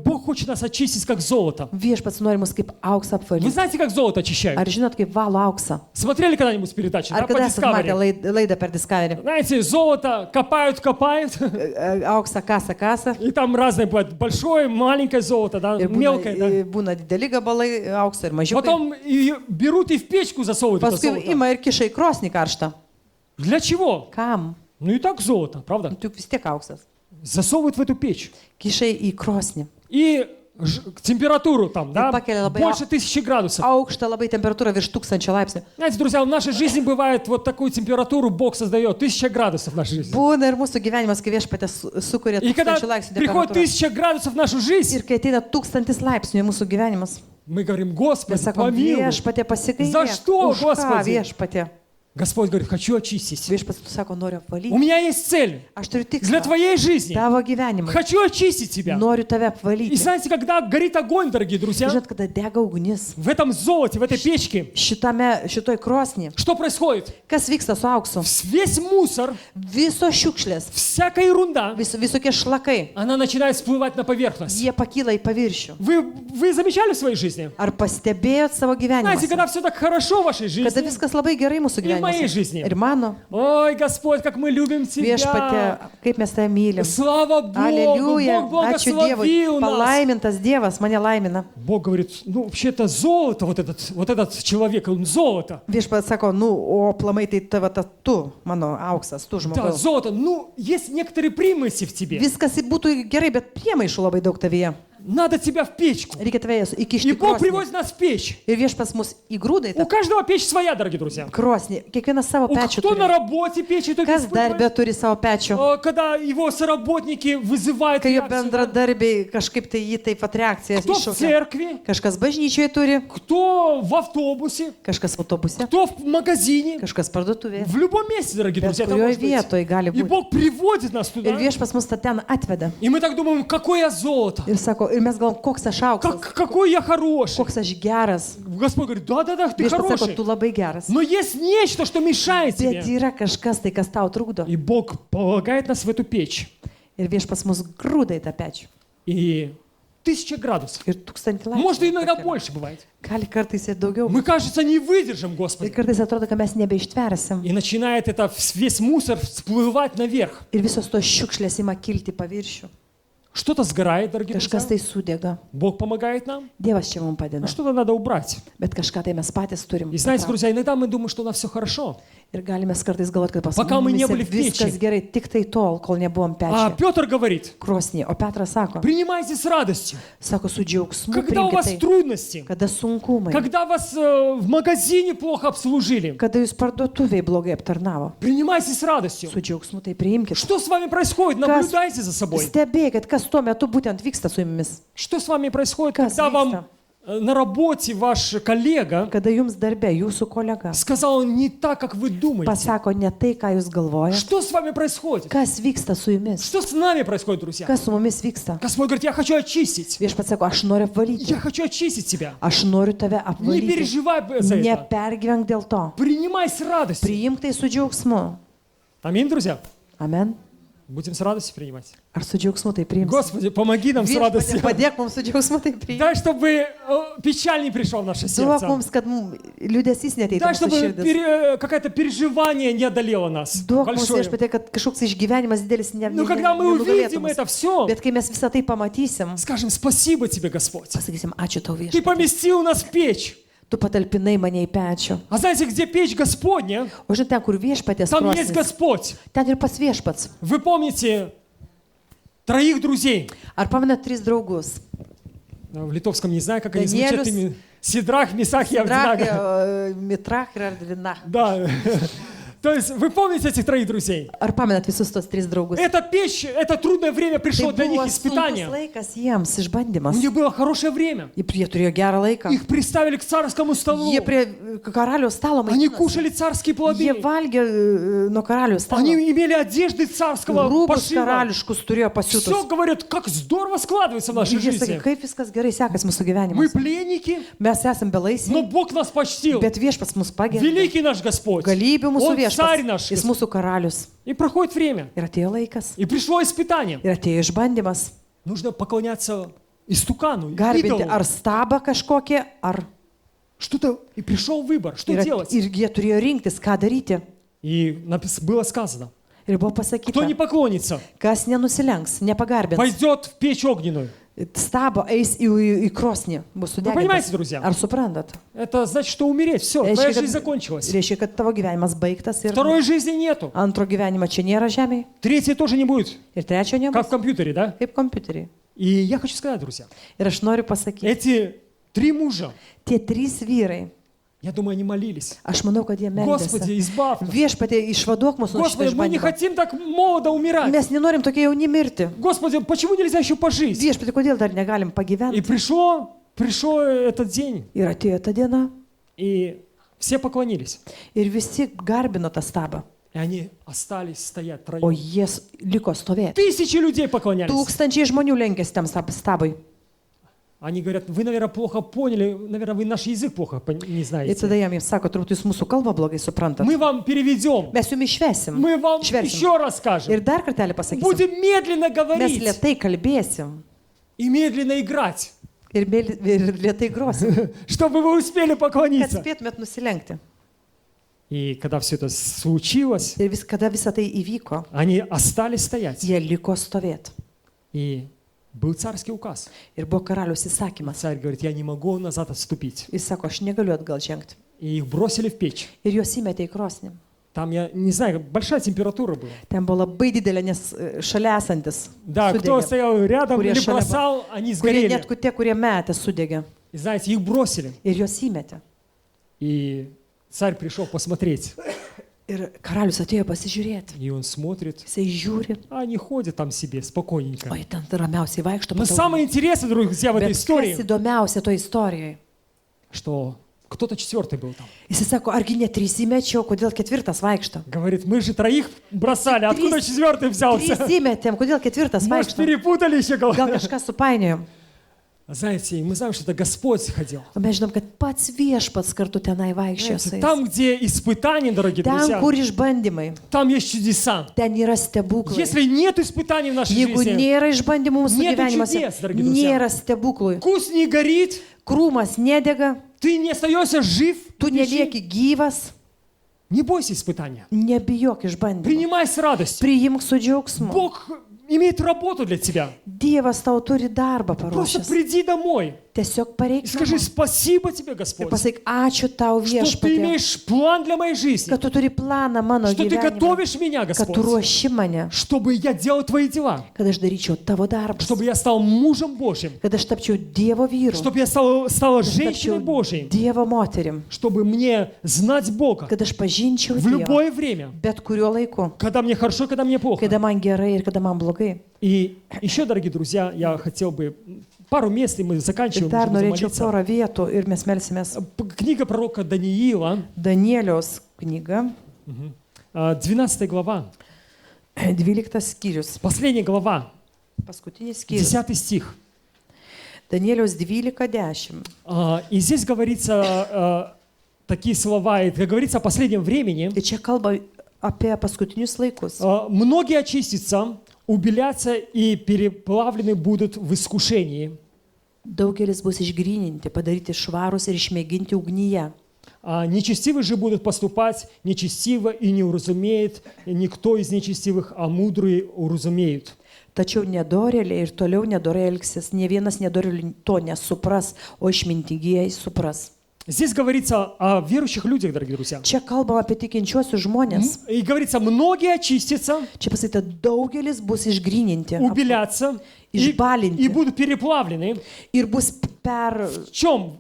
Бог хочет нас очистить как золото. Viešpats nori mus kaip auksą Вы apvalyti. знаете, как золото очищают? Ar žinot, kaip valo auksą? Смотрели когда-нибудь передачу? Ar Да, по kada esate matę Discovery? laidą per Discovery? Знаете, золото копают, Auksą kasa. и там разное бывает. Большое, маленькое золото, да, Ir мелкое, да. būna dideli gabalai aukso ir mažiukai. Потом берут и в печку засовывают это Paskui золото. ima ir kiša į krosnį karštą. Для чего? Kam? Ну и так золото, правда? Juk vis tiek auksas. Засовывают в эту печь. Kišai į krosnį. И температуру там, да, пакели labai больше 1000 градусов. Aukšta labai temperatūra virš 1000 laipsnių. Знаете, друзья, в нашей жизни бывает вот такую температуру Бог создает, 1000 градусов в нашей жизни. Būna ir mūsų gyvenimas, kai viešpatė sukuria И когда 1000 laipsnių приходит temperatūrą. 1000 градусов в нашу жизнь, Ir kai ateina 1000 laipsnių į mūsų gyvenimas, мы говорим, mes Господи, sakom, помилуй. viešpatė pasigailėk. За что, Už ką, Господи? viešpatė? Господь говорит, хочу очистить. Viešpats sako, noriu У apvalyti. меня есть цель Aš turiu для tikslą. твоей жизни. Tavo gyvenimą. Хочу очистить тебя. Noriu tave И apvalyti. знаете, когда горит огонь, дорогие друзья, Žinot, kada dega ugnis. в этом золоте, в этой печке, Šitoj krosnį. что происходит? Kas vyksta su auksu? Весь мусор, Visos šiukšlės, всякая ерунда, visokie šlakai, она начинает всплывать на поверхность. jie pakyla į paviršių. Вы замечали в своей жизни? Ar pastebėjot savo Знаете, gyvenimą? когда все так хорошо в вашей Kada жизни, viskas labai gerai mūsų И в моей жизни. gyvenime. Ir mano ой, Господь, как мы любим viešpatė, Тебя. kaip mes tave mylim. Слава Богу, Aleliuja, Бог ačiū Dievui. благословил нас. Palaimintas Dievas mane laimina. Бог говорит, ну вообще-то золото, вот этот человек, он золото. Viešpats sako, nu, o plamai tai tavo tu, mano auksas, tu Да, žmogus. золото. Ну, есть некоторые примеси в тебе. Viskas būtų gerai, bet priemaišų labai daug tavyje. надо тебя в печку. Reikia tave И įkišti į Бог krosnį. приводит нас в печь. Ir viešpas mus įgrūda į У tą каждого печь своя, дорогие друзья. krosnį. Kiekvienas savo pečių Кто на turi. работе печь, то Kas darbė turi savo pečių. когда его соработники вызывают Kai jo реакцию. bendradarbiai kažkaip tai jį taip pat reakcijas Кто в iššaukia. церкви, Kažkas bažnyčioje turi, кто в автобусе, kažkas autobuse, кто в магазине. kažkas parduotuvėje. В любом месте, дорогие Bet друзья, это kurioje может быть. vietoje gali И būti. Бог приводит нас Ir туда. viešpas mus tą ten atveda. И мы так думаем, какое я золото, Ir sako, ir mes galvom, koks aš aukštas, какой я хороший. koks aš geras. Господь говорит, да, ты Viešpas sako, хороший. tu labai geras. Но есть нечто, что mешает Bet тебе. yra kažkas tai, kas tau trukdo. И Бог полагает нас в эту печь. Ir viešpas mus grūda į tą pečių. И 1000 градусов. Ir 1000 Может, иногда laipsnių. больше бывает. Gali kartais ir daugiau. Мы, кажется, не выдержим, Ir Господи. kartais atrodo, kad mes nebeištversim. И начинает это весь мусор всплывать наверх. Ir visos tos šiukšlės ima kilti į paviršių. Что-то сгорает, дорогие Kažkas друзья. tai sudega. Бог помогает нам, Dievas čia mums а padeda. что-то надо убрать. Bet kažką tai mes patys turim. И знаете, patraukti. друзья, иногда мы думаем, что у нас все хорошо. Ir galime kartais galvoti, kad pas Пока мы не mumis были в viskas печи. gerai, tik tai tol, kol nebuvom А pečiai. Петр говорит, Krosnį. O Petras sako, принимайте с радостью. sako su džiaugsmu, Когда у вас priimkite tai, трудности, kada sunkumai, когда вас в магазине плохо обслужили, kada jūs parduotuviai blogai aptarnavo. принимайте с радостью. Su džiaugsmu tai priimkite. Что с вами происходит? Наблюдайте за собой. Stebėkit, kas tuo metu būtent vyksta su jumis. Что с вами происходит, Kas когда вам vyksta? на работе ваш коллега Kada jums darbe jūsų kolega сказал не так, как вы думаете? pasako ne tai, ką jūs galvojate, Что с вами происходит? kas vyksta su jumis, Что с нами происходит, друзья? kas su mumis vyksta. Господь говорит, я хочу очистить. Viešpats sako, aš noriu apvalyti, Я хочу очистить тебя. aš noriu tave Не apvalyti. переживай за это. Nepergyvenk dėl to. Принимай с радостью. Priimk tai su džiaugsmu. Аминь, друзья. Amen. Будем с радостью принимать. Ar su džiaugsmu tai priimsi? Господи, помоги нам с Viešpatie, радостью. padėk mums su džiaugsmu tai priimti. Дай, чтобы печаль не пришел в наше Duok сердце. mums, kad liūdėsys neteitų Дай, mūsų чтобы širdis. какое-то переживание не одолело нас. Duok mums, Большое. viešpatie, kad kažkoks išgyvenimas didelis Но когда мы nenugalėtų увидим mus. это все, Bet kai mes visą tai pamatysim, скажем спасибо тебе, Господь. pasakysim, ačiū tau Ты viešpatie. поместил нас в печь. Tu patalpinai mane į pečių. А знаете, где печь Господня, O žinai, ten, kur viešpatės там есть krosnis, Господь. ten ir pas viešpats. Вы помните 3 друзей? Ar pamenat 3 draugus? В литовском не знаю, как они звучат. Даниэлюс. Сидрах, Месах и Drach, Авдинага. Mitrach ir Ardvina. Да. То есть вы помните этих 3 друзей? Ar pamenat visus tos 3 draugus? Это печь, это трудное время пришло Tai для них buvo sunkus испытание. laikas jiems, У išbandymas. них было хорошее время. Jie turėjo gerą laiką. Их приставили к царскому столу. Jie prie karaliaus stalo Они maitinosi. кушали царские Jie плоды. valgė nuo karaliaus stalo. Они имели одежды царского Rūbus пошива. karališkus turėjo Все, pasiūtus. говорят, как здорово складывается в нашей Jie sakė, жизни. kaip viskas gerai sekasi mūsų Мы gyvenimas. пленники, Mes esame но belaisviai, Бог нас почтил. bet viešpats mus pagerbė. Великий наш Господь. Galybių mūsų Он царь viešpats. наш. Jis mūsų karalius. И проходит время. Ir atėjo laikas. И пришло испытание. Ir atėjo išbandymas. Нужно поклоняться истукану, Garbinti идолу. ar stabą kažkokią, ar... Что-то. И пришел выбор. Что Ir, делать? ir jie turėjo rinktis, ką daryti. И было сказано. Ir buvo Кто pasakyta, не поклонится, kas nenusilenks, nepagarbins. пойдет в печь огненную. Stabo eis į krosnį, bus понимаете, sudegintas. друзья? Ar suprantat? Это значит, что умереть. Все, твоя Reiškia, жизнь закончилась. reiškia, kad tavo gyvenimas baigtas ir Второй жизни нету. antro gyvenimo čia nėra žemėje Третьей тоже не будет. ir trečio Как nebus. в компьютере, да? Kaip kompiuterį. И я хочу сказать, друзья, Ir aš noriu pasakyti, эти 3 мужа, tie 3 vyrai, я думаю, они молились. aš manau, kad jie Господи, meldėsi. избавь нас. Viešpatie, išvaduok mus nuo šito Господи, мы не išbandymo. хотим так молодо умирать. Mes nenorim tokie jauni mirti. Господи, почему нельзя еще пожить? Viešpatie, kodėl dar negalim И pagyventi? пришел этот день, Ir atėjo ta diena и все поклонились. ir visi garbino tą stabą, И они остались стоять o троем. jie liko stovėti. Тысячи людей поклонялись. Tūkstančiai žmonių lenkėsi tam stabai. Они говорят, вы, наверное, плохо поняли, наверное, вы наш язык плохо не Ir знаете. tada jam sako, turbūt jūs mūsų kalbą blogai suprantat. Мы вам переведем, Mes jums išvesim. мы вам Išversim. еще расскажем. Ir dar kartelį pasakysim. Будем медленно Mes говорить lietai kalbėsim. и медленно играть, Ir lietai grosim. чтобы вы успели Kad поклониться. spėtumėt nusilenkti. И когда все это случилось, Ir kada visą tai įvyko, они остались стоять. jie liko stovėti. И был царский указ. Ir buvo karalius įsakymas. Царь говорит, я не могу назад отступить. Jis sako, aš negaliu atgal žengti. И их бросили в печь. Ir juos įmetė į krosnį. Там, я не знаю, большая температура была. Ten buvo labai didelė, nes šalia esantis Да, кто sudegė. стоял рядом Kurie или šalia бросал, они Kurie сгорели. net tie, kurie metė, sudegė. И знаете, их бросили. Ir juos įmetė. И царь пришел посмотреть. Ir karalius atėjo pasižiūrėti. И он смотрит, Jisai žiūri, а они ходят там себе спокойненько. o jie ten ramiausiai vaikšto. Но самое интересное, друзья, в этой Bet kas истории, įdomiausia toje istorijoje? что кто-то четвертый был там. Jisai sako, argi ne trys įmečiau, kodėl ketvirtas vaikšto? Говорит, мы же троих бросали, откуда четвертый Trys взялся? įmetėm, kodėl ketvirtas Может, vaikšto? перепутали еще Gal кого-то? kažką supainiojom. Знаете, мы знаем, что это Господь ходил. O mes žinom, kad pats viešpats kartu tenai vaikščiojo su Знаете, jais. там, где испытания, дорогие Ten, друзья, kur išbandymai, там есть чудеса. ten yra stebuklai. Если нет испытаний в нашей Jeigu жизни, nėra išbandymų mūsų Nėra gyvenimuose, čudies, dragi друзья. nėra stebuklų. вкус не горит, Krūmas nedega, ты не остаешься жив, tu бежи. nelieki gyvas, Не бойся испытания. nebijok išbandymų. Принимай с радостью. Priimk su džiaugsmu. Бог имеет работу для тебя. Dievas tau turi darbą Просто paruošęs. приди домой Tiesiog и pareik скажи namo спасибо тебе, ir Господь, pasakyk, ačiū tau что ты viešpatie, имеешь план для моей жизни, kad tu turi planą mano что ты gyvenimui, готовишь меня, kad tu Господь, ruoši mane, чтобы я делал твои дела, kad aš daryčiau tavo darbus, чтобы я стал мужем Божьим, kad aš tapčiau Dievo vyru, чтобы я стала kad aš женщиной tapčiau Божьей, Dievo moterim, чтобы мне знать Бога kad aš pažinčiau в Dievą любое время, bet kuriuo laiku, когда мне хорошо, когда мне плохо. kada man gerai ir kada man blogai. И еще, дорогие друзья, я хотел бы пару мест, и мы Ir заканчиваем, dar можем norėčiau замолиться. porą vietų ir mes melsimės. Книга пророка Даниила, Danieliaus knyga, 12 глава, 12 skyrius, последняя глава, paskutinis skyrius. 10 стих. Danieliaus 12:10. И здесь говорится такие слова, и как говорится о последнем времени. Ir čia kalba apie paskutinius laikus. Многие очистятся, убелятся и переплавлены будут в искушении. Daugelis bus išgryninti, padaryti švarus ir išmėginti ugnyje. Нечестивые же будут поступать нечестиво и не уразумеет никто из нечестивых, а мудрые уразумеют. Tačiau nedorėliai ir toliau nedorai elgsis, ne vienas nedorėliai to nesupras, o išmintingieji supras. Здесь говорится о верующих людях, дорогие друзья. Čia kalbama apie tikinčiuosius žmonės. И говорится, многие очистятся, Čia pasakyta, daugelis bus išgryninti убелятся Išbalinti. и будут переплавлены. ir bus В чем?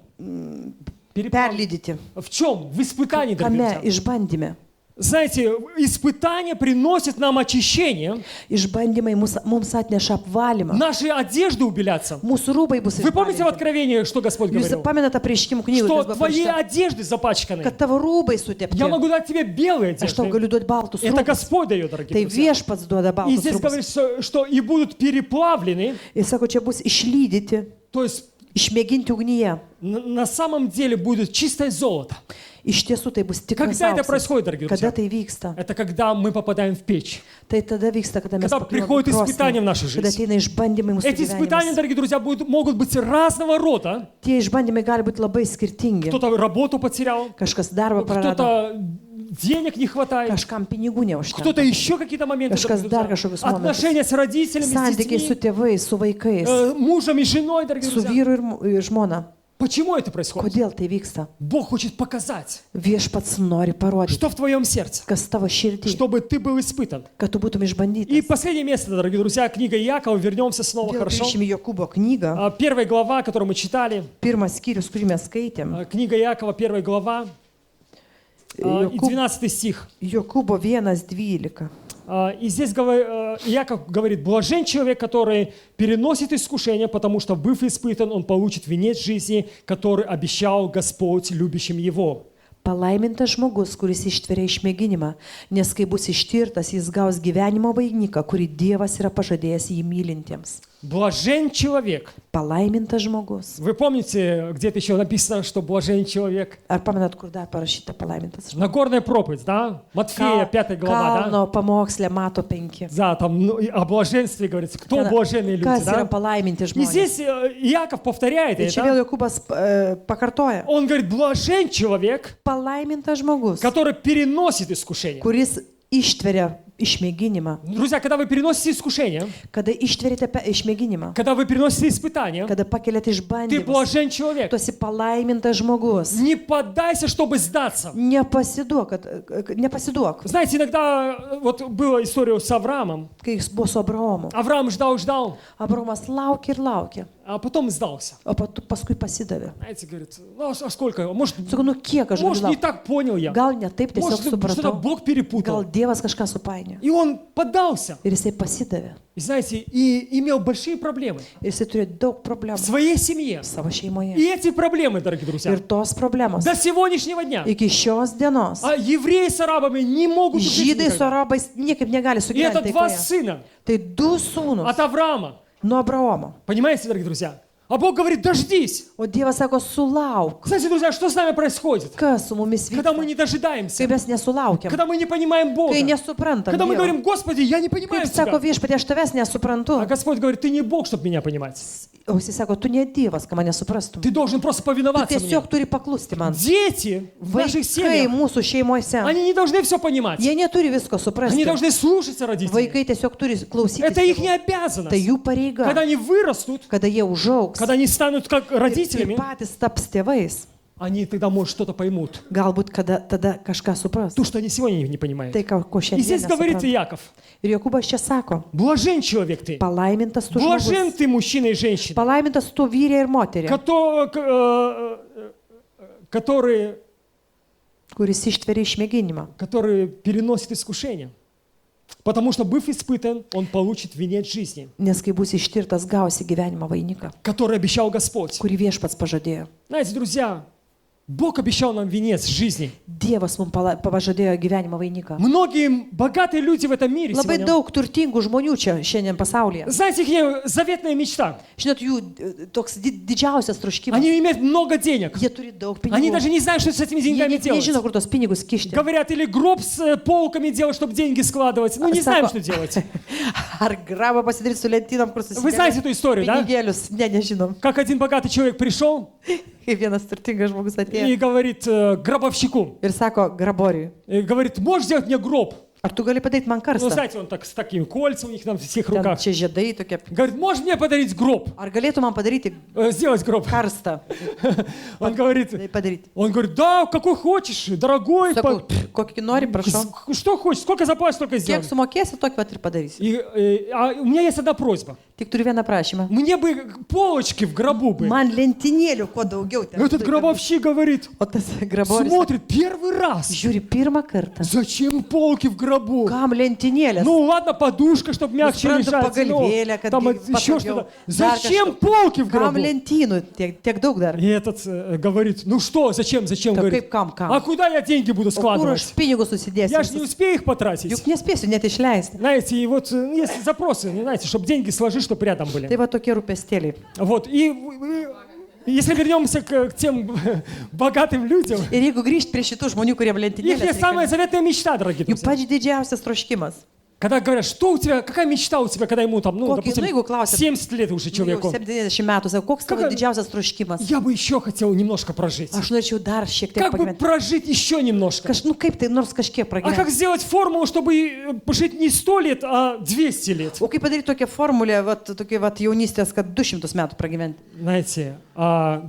perlydyti. В чем? В испытании, дорогие Kame друзья. išbandyme. Знаете, испытания приносят нам очищение. Išbandymai mums atneša apvalymą. Наши одежды убелятся. Mūsų rūbai bus Вы помните в išbalinti. Откровении, что Господь Jūs говорил? pamenate prieškimų knygų, Что kas buvo твои parašyta, одежды запачканы. kad tavo rūbai Я sutepti. могу дать тебе белые Aš tau одежды. galiu duoti baltus Это rūbus. Господь дает, дорогие Tai друзья. viešpats duoda И baltus здесь rūbus. говорится, что и будут переплавлены, Ir sako, čia bus išlydyti, то есть išmėginti ugnyje. на самом деле будет чистое золото. Iš tiesų tai bus tikras Когда это auksas. происходит, дорогие Kada друзья? tai vyksta? Это когда мы попадаем в печь. Tai tada vyksta, kada mes Когда pakliūvame приходят į krosnį, испытания в нашу kada жизнь. ateina išbandymai mūsų Эти испытания, gyvenime. дорогие друзья, могут быть разного рода. Tie išbandymai gali būti labai skirtingi. Кто-то работу потерял, Kažkas darbą prarado, кто-то денег не хватает, kažkam pinigų neužtenka. кто-то еще какие-то моменты. Kažkas дорогие dar друзья. kažkokius momentus. Отношения с родителями, с Santykiai su детьми, tėvais, su vaikais, мужем и женой, дорогие su друзья. vyru ir žmona. Почему это происходит? Kodėl tai vyksta? Бог хочет показать, Viešpats nori parodyti, что в твоем сердце, kas tavo širdį, чтобы ты был испытан. kad tu būtum И išbandytas. последнее место, дорогие друзья, книга Иакова. Вернемся снова, Vėl хорошо? grįžime į Jokūbo knygą, Первая глава, которую мы читали. pirmas skyrius, kurį mes skaitėm. Книга Иакова, первая глава. И Jokūb- 12 стих. Jokūbo 1:12. И здесь Иаков говорит, блажен человек, который переносит искушение, потому что, быв испытан, он получит венец жизни, который обещал Господь любящим его. Palaimintas žmogus, kuris ištveria išmėginimą, nes kai bus ištirtas, jis gaus gyvenimo vainiką, kurį Dievas yra pažadėjęs jį mylintiems. Блажен человек. Palaimintas žmogus. Вы помните, где-то еще написано, что блажен человек? Ar pamenat, kur dar parašyta palaimintas žmogus? Нагорная проповедь, да? Матфея, 5 глава, да? Kalno pamokslė Mato 5. Да, там и о блаженстве говорится. Кто блаженные люди, Kas yra да? palaiminti И žmonės? здесь Иаков повторяет Ir čia vėl это. Jokūbas pakartoja. Он говорит, блажен человек, Palaimintas žmogus, который переносит искушение. kuris ištveria išmėginimą, Друзья, когда вы переносите искушение, kada ištverite išmėginimą, когда вы переносите испытания, kada pakeliate ты išbandymus, блажен человек. tu esi palaimintas žmogus. Не поддайся, чтобы сдаться. Nepasiduok. Знаете, иногда вот была история с Авраамом. Kai jis buvo su Abraomu. Авраам ждал, Abraomas laukė ir laukė, а потом сдался. o paskui pasidavė. Знаете, говорит, ну а сколько? Может, Sakau, nu kiek aš может galiu не laukti? так понял я. Gal ne taip tiesiog Может, что-то supratau. Бог Gal перепутал. Dievas kažką supainė. И он поддался. Ir jisai pasidavė. И знаете, и имел большие проблемы Ir jisai turėjo daug в problemų своей семье. savo šeimoje. И эти проблемы, дорогие друзья, Ir tos problemos до сегодняшнего дня. iki šios dienos. А евреи с арабами не могут жить Žydai su никогда. arabais niekaip negali И это sugyventi два taikoje. сына Tai du sūnus от Авраама. nuo Abraomo. Понимаете, дорогие друзья? А Бог говорит, дождись. O Dievas sako, sulauk. Знаете, друзья, что с нами происходит? Kas su mumis Когда мы vyksta? не дожидаемся, Kai mes nesulaukiam. когда мы не понимаем Бога, Kai nesuprantam. когда мы Dievo. говорим, Господи, я не понимаю Kaip sako Тебя. viešpatie, aš tavęs А nesuprantu. Господь говорит, ты не Бог, чтобы меня понимать. O jis sako, tu ne Dievas, kad mane suprastum. Ты должен просто Tu повиноваться мне. tiesiog turi paklusti man. Дети в наших Vaikai семьях, mūsų šeimose. они не должны все понимать. Jie neturi visko Они suprasti. должны слушаться родителей. Vaikai tiesiog turi klausytis. Это их tėvų. Tai обязанность. jų pareiga. Когда они вырастут, Kada jie užaugs когда они станут как ir родителями, patys taps tėvais, они тогда, может, что-то поймут. galbūt tada kažką supras. То, что они сегодня не понимают. Tai, ko И šiandien здесь говорится nesupranta. Яков. Ir Jokūbas čia sako, Блажен человек ты. palaimintas tu Блажен žmogus. ты, мужчина и женщина, Palaimintas tu vyrė ir moterė, которые kuris ištveria išmėginimą. переносят искушение. Потому что, быв испытан, он получит венец жизни, Nes kai bus ištirtas, gausi gyvenimo vainiką, который обещал Господь. kurį viešpats pažadėjo. Знаете, друзья, Бог обещал нам венец жизни. Dievas mums pažadėjo gyvenimo vainiką. Многие богатые люди в этом мире Labai сегодня, daug turtingų žmonių čia šiandien pasaulyje. знаете, их заветная мечта. Žinot, jų toks didžiausias troškimas. Они имеют много денег. Jie turi daug Они pinigų. даже не знают, что с этими Jie деньгами net nežino, делать. kur tos pinigus kišti. Говорят, или гроб с полками делать, чтобы деньги складывать. Ну, не знаем, что делать. Ar grabą pasidaryti su lentynom, kur Вы знаете эту историю, да? pinigėlius? Ne, nežinom. Как один богатый человек пришел Kai vienas turtingas žmogus и atėjo говорит гробовщику, ir sako graboriui, и говорит, можешь сделать мне гроб? ar tu gali padaryti man Ну, karstą? знаете, он так с такими кольцами у них там в всех Ten руках. čia žiedai tokie. Говорит, можешь мне подарить гроб? Ar galėtų man padaryti Сделать гроб. karstą? Он говорит, Tai padaryti. да, какой хочешь, дорогой. Sakau, kokį nori, prašau. Что хочешь, сколько заплатишь, столько Kiek сделай. sumokėsi, tokį pat ir padarysi. У меня есть одна просьба. Tik turiu vieną prašymą. Мне бы полочки в гробу бы. Man lentynėlių kuo daugiau. ten. Этот гробовщик говорит, O tas graboris смотрит первый раз. žiūri pirmą kartą. Зачем полки в гробу? Kam lentynėlės? Ну ладно, подушка, чтобы мягче suprantu, лежать. pagalvėlė, kad Там patogiau. еще что-то. Dar Зачем kažko. полки в Kam гробу? lentynų tiek daug dar? И этот говорит, ну что, зачем, Так говорит. kaip kam? А куда я деньги буду O kur складывать? aš pinigus susidėsiu? Я же не visus? успею их потратить. Juk nespėsiu net išleisti. Знаете, и вот есть запросы, знаете, чтобы деньги сложить, чтобы рядом были. Tai va tokie rūpestėliai. Вот, если вернемся к тем богатым людям, Ir jeigu grįžt prie šitų žmonių, kurie их lentynėlės, есть самая заветная мечта, дорогие jų друзья. pats didžiausias troškimas. Когда говорят, что у тебя, какая мечта у тебя, когда ему там, ну, Kokį, допустим, nu, jeigu klausia, 70 лет уже Jau человеку. 70 metų, sakau, koks tavo Как- didžiausias troškimas? Я бы еще хотел немножко прожить. Aš norėčiau dar šiek tiek Как бы pagyventi. прожить еще немножко? Kaip tai nors kažkiek А как pragyventi. сделать формулу, чтобы пожить не 100 лет, а 200 лет? O kaip padaryti tokią formulę, tokia jaunystės, kad 200 metų pragyventi? Знаете,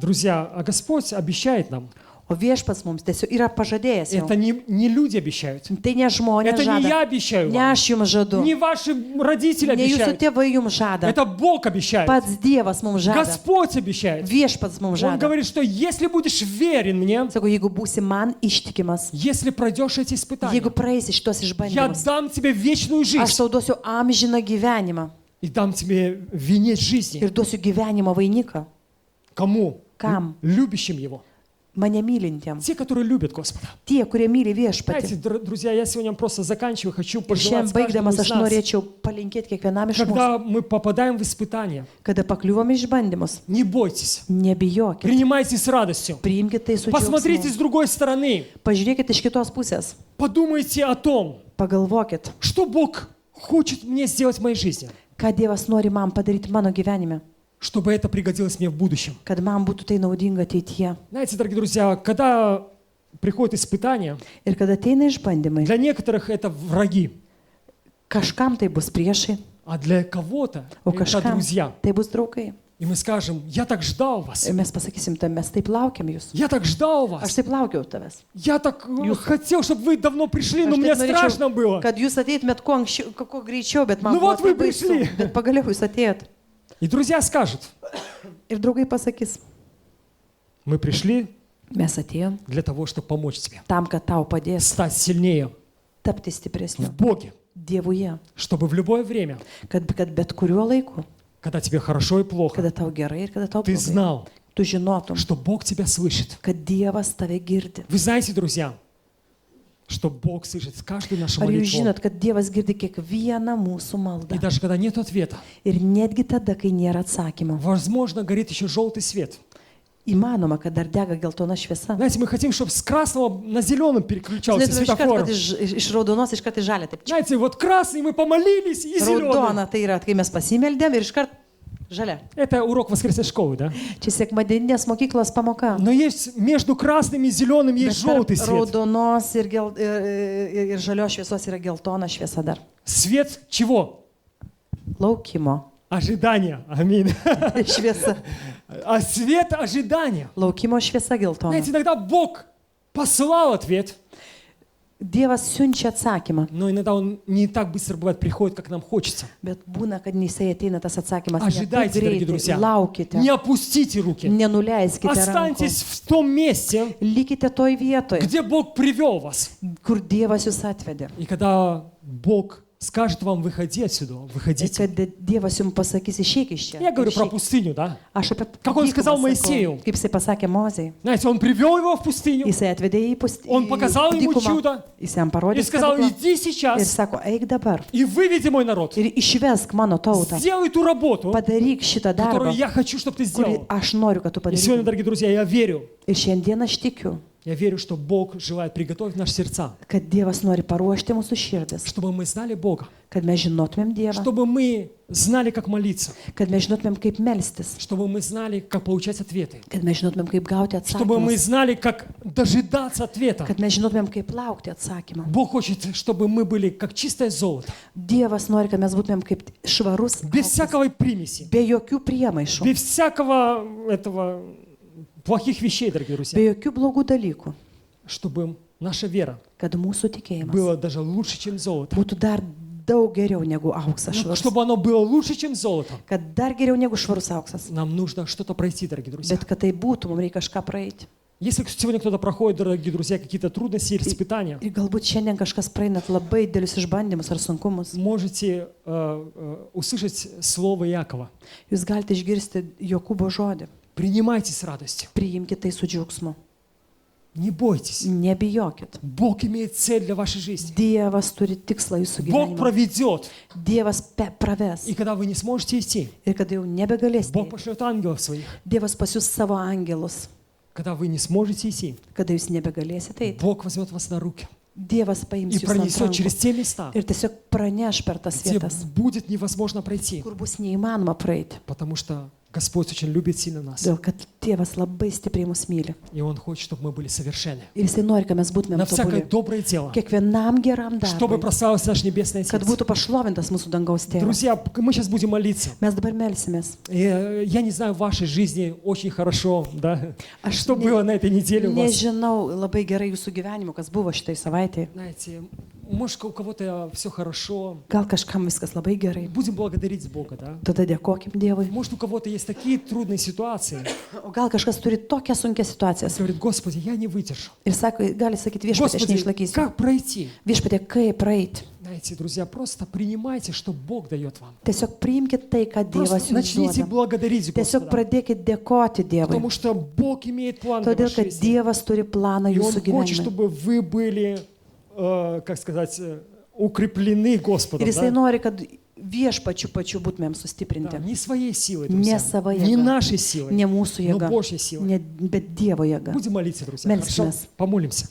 друзья, а Господь обещает нам. O viešpats mums tiesiog yra pažadėjęs. Jau. Это не люди обещают. Tai ne žmonės Это не я žada. обещаю Ne вам. aš jums žadu. Не ваши родители Ne jūsų обещают. tėvai jums žada. Это Бог обещает. Pats Dievas mums žada. Господь обещает. Viešpats mums Он žada. говорит, что если будешь верен мне, Sako, jeigu būsi man ištikimas, если пройдешь эти испытания, jeigu praeisi šitos я išbandymus, дам тебе вечную aš жизнь tau duosiu amžiną gyvenimą и дам тебе венец жизни. ir duosiu gyvenimo vainiką. Кому? Kam? Любящим Его. Mane mylintiem. Те, которые любят Господа. Tie, kurie myli Знаете, viešpatį. друзья, я сегодня просто заканчиваю, хочу Ir пожелать šiandien каждому baigdamas из aš нас, norėčiau palinkėti kiekvienam iš mūsų, когда мы попадаем в испытания, kada pakliuvom į išbandymus, не бойтесь, nebijokit, принимайте с радостью. priimkite tai su Посмотрите džiaugsmu. с другой стороны, Pažiūrėkite iš kitos pusės, подумайте о том, pagalvokit, что Бог хочет мне сделать в моей жизни, ką Dievas nori man padaryti mano gyvenime, чтобы это пригодилось мне в будущем. kad man būtų tai naudinga ateityje. Знаете, дорогие друзья, когда приходят испытания, Ir kada ateina išbandymai, для некоторых это враги. Kažkam tai bus priešai, а для кого-то o это kažkam друзья. tai bus draugai. И мы skажем, я так ждал вас, Ir mes pasakysim, tai mes taip laukiam jūs. я так ждал Aš вас, taip laukiau tavęs. я так хотел, чтобы вы давно пришли, но Aš мне taip страшно было. kad jūs ateitumėt kuo anksčiau, kuo greičiau, bet man Nu, buvo vat вы labai baisu. пришли. Bet pagaliau jūs atėjot. И друзья скажут, Ir draugai pasakys, мы пришли mes atėjom для того, чтобы помочь тебе tam, kad tau padės стать сильнее tapti в stipresniu Боге, Dievuje, чтобы в любое время, kad bet kuriuo laiku, когда тебе хорошо и плохо, kada tau gerai ir kada tau ты blogai, знал, tu žinotum, что Бог тебя слышит. kad Dievas tave girdi. Вы знаете, друзья, что Бог слышит каждую нашу Ar jūs молитву. žinot, kad Dievas girdi kiekvieną mūsų И maldą? даже когда нет ответа, Ir netgi tada, kai nėra atsakymo. возможно, горит еще желтый свет. Įmanoma, kad dar dega geltona šviesa. Знаете, мы хотим, чтобы с красного на зеленом переключался Norėtume iškart, светофор. kad iš raudonos iškart į žalę. Taip, Знаете, вот красный, мы помолились, и зеленый. raudona tai yra, kai mes pasimeldėm ir iškart žalia. Это урок воскресной школы, да? Čia sekmadieninės mokyklos pamoka. Но есть между красным и зеленым есть Bet tarp желтый свет. raudonos ir žalios šviesos yra geltona šviesa dar. Свет чего? Laukimo Ожидания. Аминь. šviesa. А свет ожидания. Laukimo šviesa geltona. Знаете, иногда Бог посылал ответ, Dievas siunčia atsakymą, но иногда Он не так быстро бывает приходит, как нам хочется. bet būna, kad jisai ateina tas atsakymas. Ne taip Ожидайте, дорогие greitai. друзья. Laukite. Не опустите руки. Nenuleiskite rankų. Останьтесь в том месте, Likite toj vietoje, где Бог привел вас. kur Dievas jūs atvedė. И когда Бог скажет вам, выходи отсюда, Ir выходите. kad Dievas jums pasakys, išeik iš čia. Я говорю про Išeik. пустыню, да? Aš apie Как он сказал dykumą sakau. Моисею. Kaip jisai pasakė Mozei. Знаете, Он привел его в пустыню Jisai atvedė į Он показал ему чудо Jis jam и parodė сказал, stebuklą. иди Ir сейчас sako, eik dabar. и выведи мой народ. Ir išvesk mano tautą. Сделай ту работу, Padaryk šitą darbą, которую я хочу, чтобы ты kurį сделал. aš noriu, kad tu И сегодня, padarytum. дорогие друзья, я верю, Ir šiandien aš tikiu, что Бог желает приготовить наши сердца, kad Dievas nori paruošti mūsų širdis, чтобы мы знали Бога, kad mes žinotumėm Dievą, чтобы мы знали, как молиться, kad mes žinotumėm, kaip melstis, чтобы мы знали, как получать ответы, kad mes žinotumėm, kaip gauti чтобы мы atsakymus, знали, как дожидаться ответа. kad mes žinotumėm, kaip laukti atsakymą. Бог хочет, чтобы мы были как чистое золото, Dievas nori, kad mes būtumėm kaip švarus, без auksas, всякой примеси, be jokių priemaišų, без всякого этого плохих вещей, дорогие друзья, be jokių blogų dalykų, чтобы наша вера kad mūsų tikėjimas была даже лучше, чем золото. būtų dar daug geriau negu auksas Ну, švarus. чтобы оно было лучше, чем золото, Kad dar geriau negu švarus auksas. нам нужно что-то пройти, дорогие друзья. Bet kad tai būtų, mums reikia kažką praeiti. Если сегодня кто-то проходит, дорогие друзья, какие-то трудности или испытания, Ir galbūt šiandien kažkas praeinat labai dėlius išbandymus ar sunkumus. можете услышать слово Якова. Jūs galite išgirsti Jokūbo žodį. Принимайте с радостью. Priimkite tai su džiaugsmu. Не бойтесь. Nebijokit. Бог имеет цель для вашей жизни. Dievas turi tikslą jūsų Бог gyvenime. проведет. Dievas praves. И когда вы не сможете идти, Ir kada jau nebegalėsite, Бог пошлет ангелов своих. Dievas pasiūs savo angelus. Когда вы не сможете идти, Kada jūs nebegalėsite eiti, Бог возьмет вас на руки Dievas paims и jūs ant пронесет через rankų те места, ir tiesiog praneš per tas где vietas, будет невозможно пройти. kur bus neįmanoma praeiti. Потому что Господь очень любит сильно нас. Todėl, kad Dievas labai stipriai mus myli. И Он хочет, чтобы мы были совершенны. Ir Jisai nori, kad mes būtumėm На всякое tobuli. доброе дело. Kiekvienam geram Чтобы darbui. прославился наш Небесный Kad Отец. būtų pašlovintas mūsų dangaus tėvas. Друзья, мы сейчас будем молиться. Mes dabar melsimės. И, я не знаю, в вашей жизни очень хорошо, да? Aš Что ne- было на этой неделе у вас? Nežinau labai gerai jūsų gyvenimu, kas buvo šitai savaitėje. Знаете, может, у кого-то все хорошо. Gal kažkam viskas labai gerai. Будем благодарить Бога, да? Tada dėkokim Dievui. Может, у кого-то есть такие трудные ситуации. O gal kažkas turi tokią sunkę situaciją. Говорит, Господи, я не выдержу. Ir sako, gali sakyti, viešpatie, aš Господи, neišlaikysiu. как пройти? Viešpatie, kaip praeiti? Знаете, друзья, просто принимайте, что Бог дает вам. Tiesiog priimkite tai, ką Dievas Просто jums начните duoda. благодарить Tiesiog Господа. pradėkite dėkoti Dievui. Потому что Бог имеет план для Todėl, вашей kad жизни. Dievas turi planą И Он jūsų хочет, gyvenime. чтобы вы были, как сказать, укреплены Господом. Ir Jisai Да? nori, kad viešpačių pačių būtumėm Да, sustiprinti. не своей силой, Не друзья. savo Не jėga. нашей силой, Ne mūsų но jėga, Божьей силой. ne, bet Dievo jėga. Будем молиться, друзья. Мельтесь Хорошо? нас. Помолимся.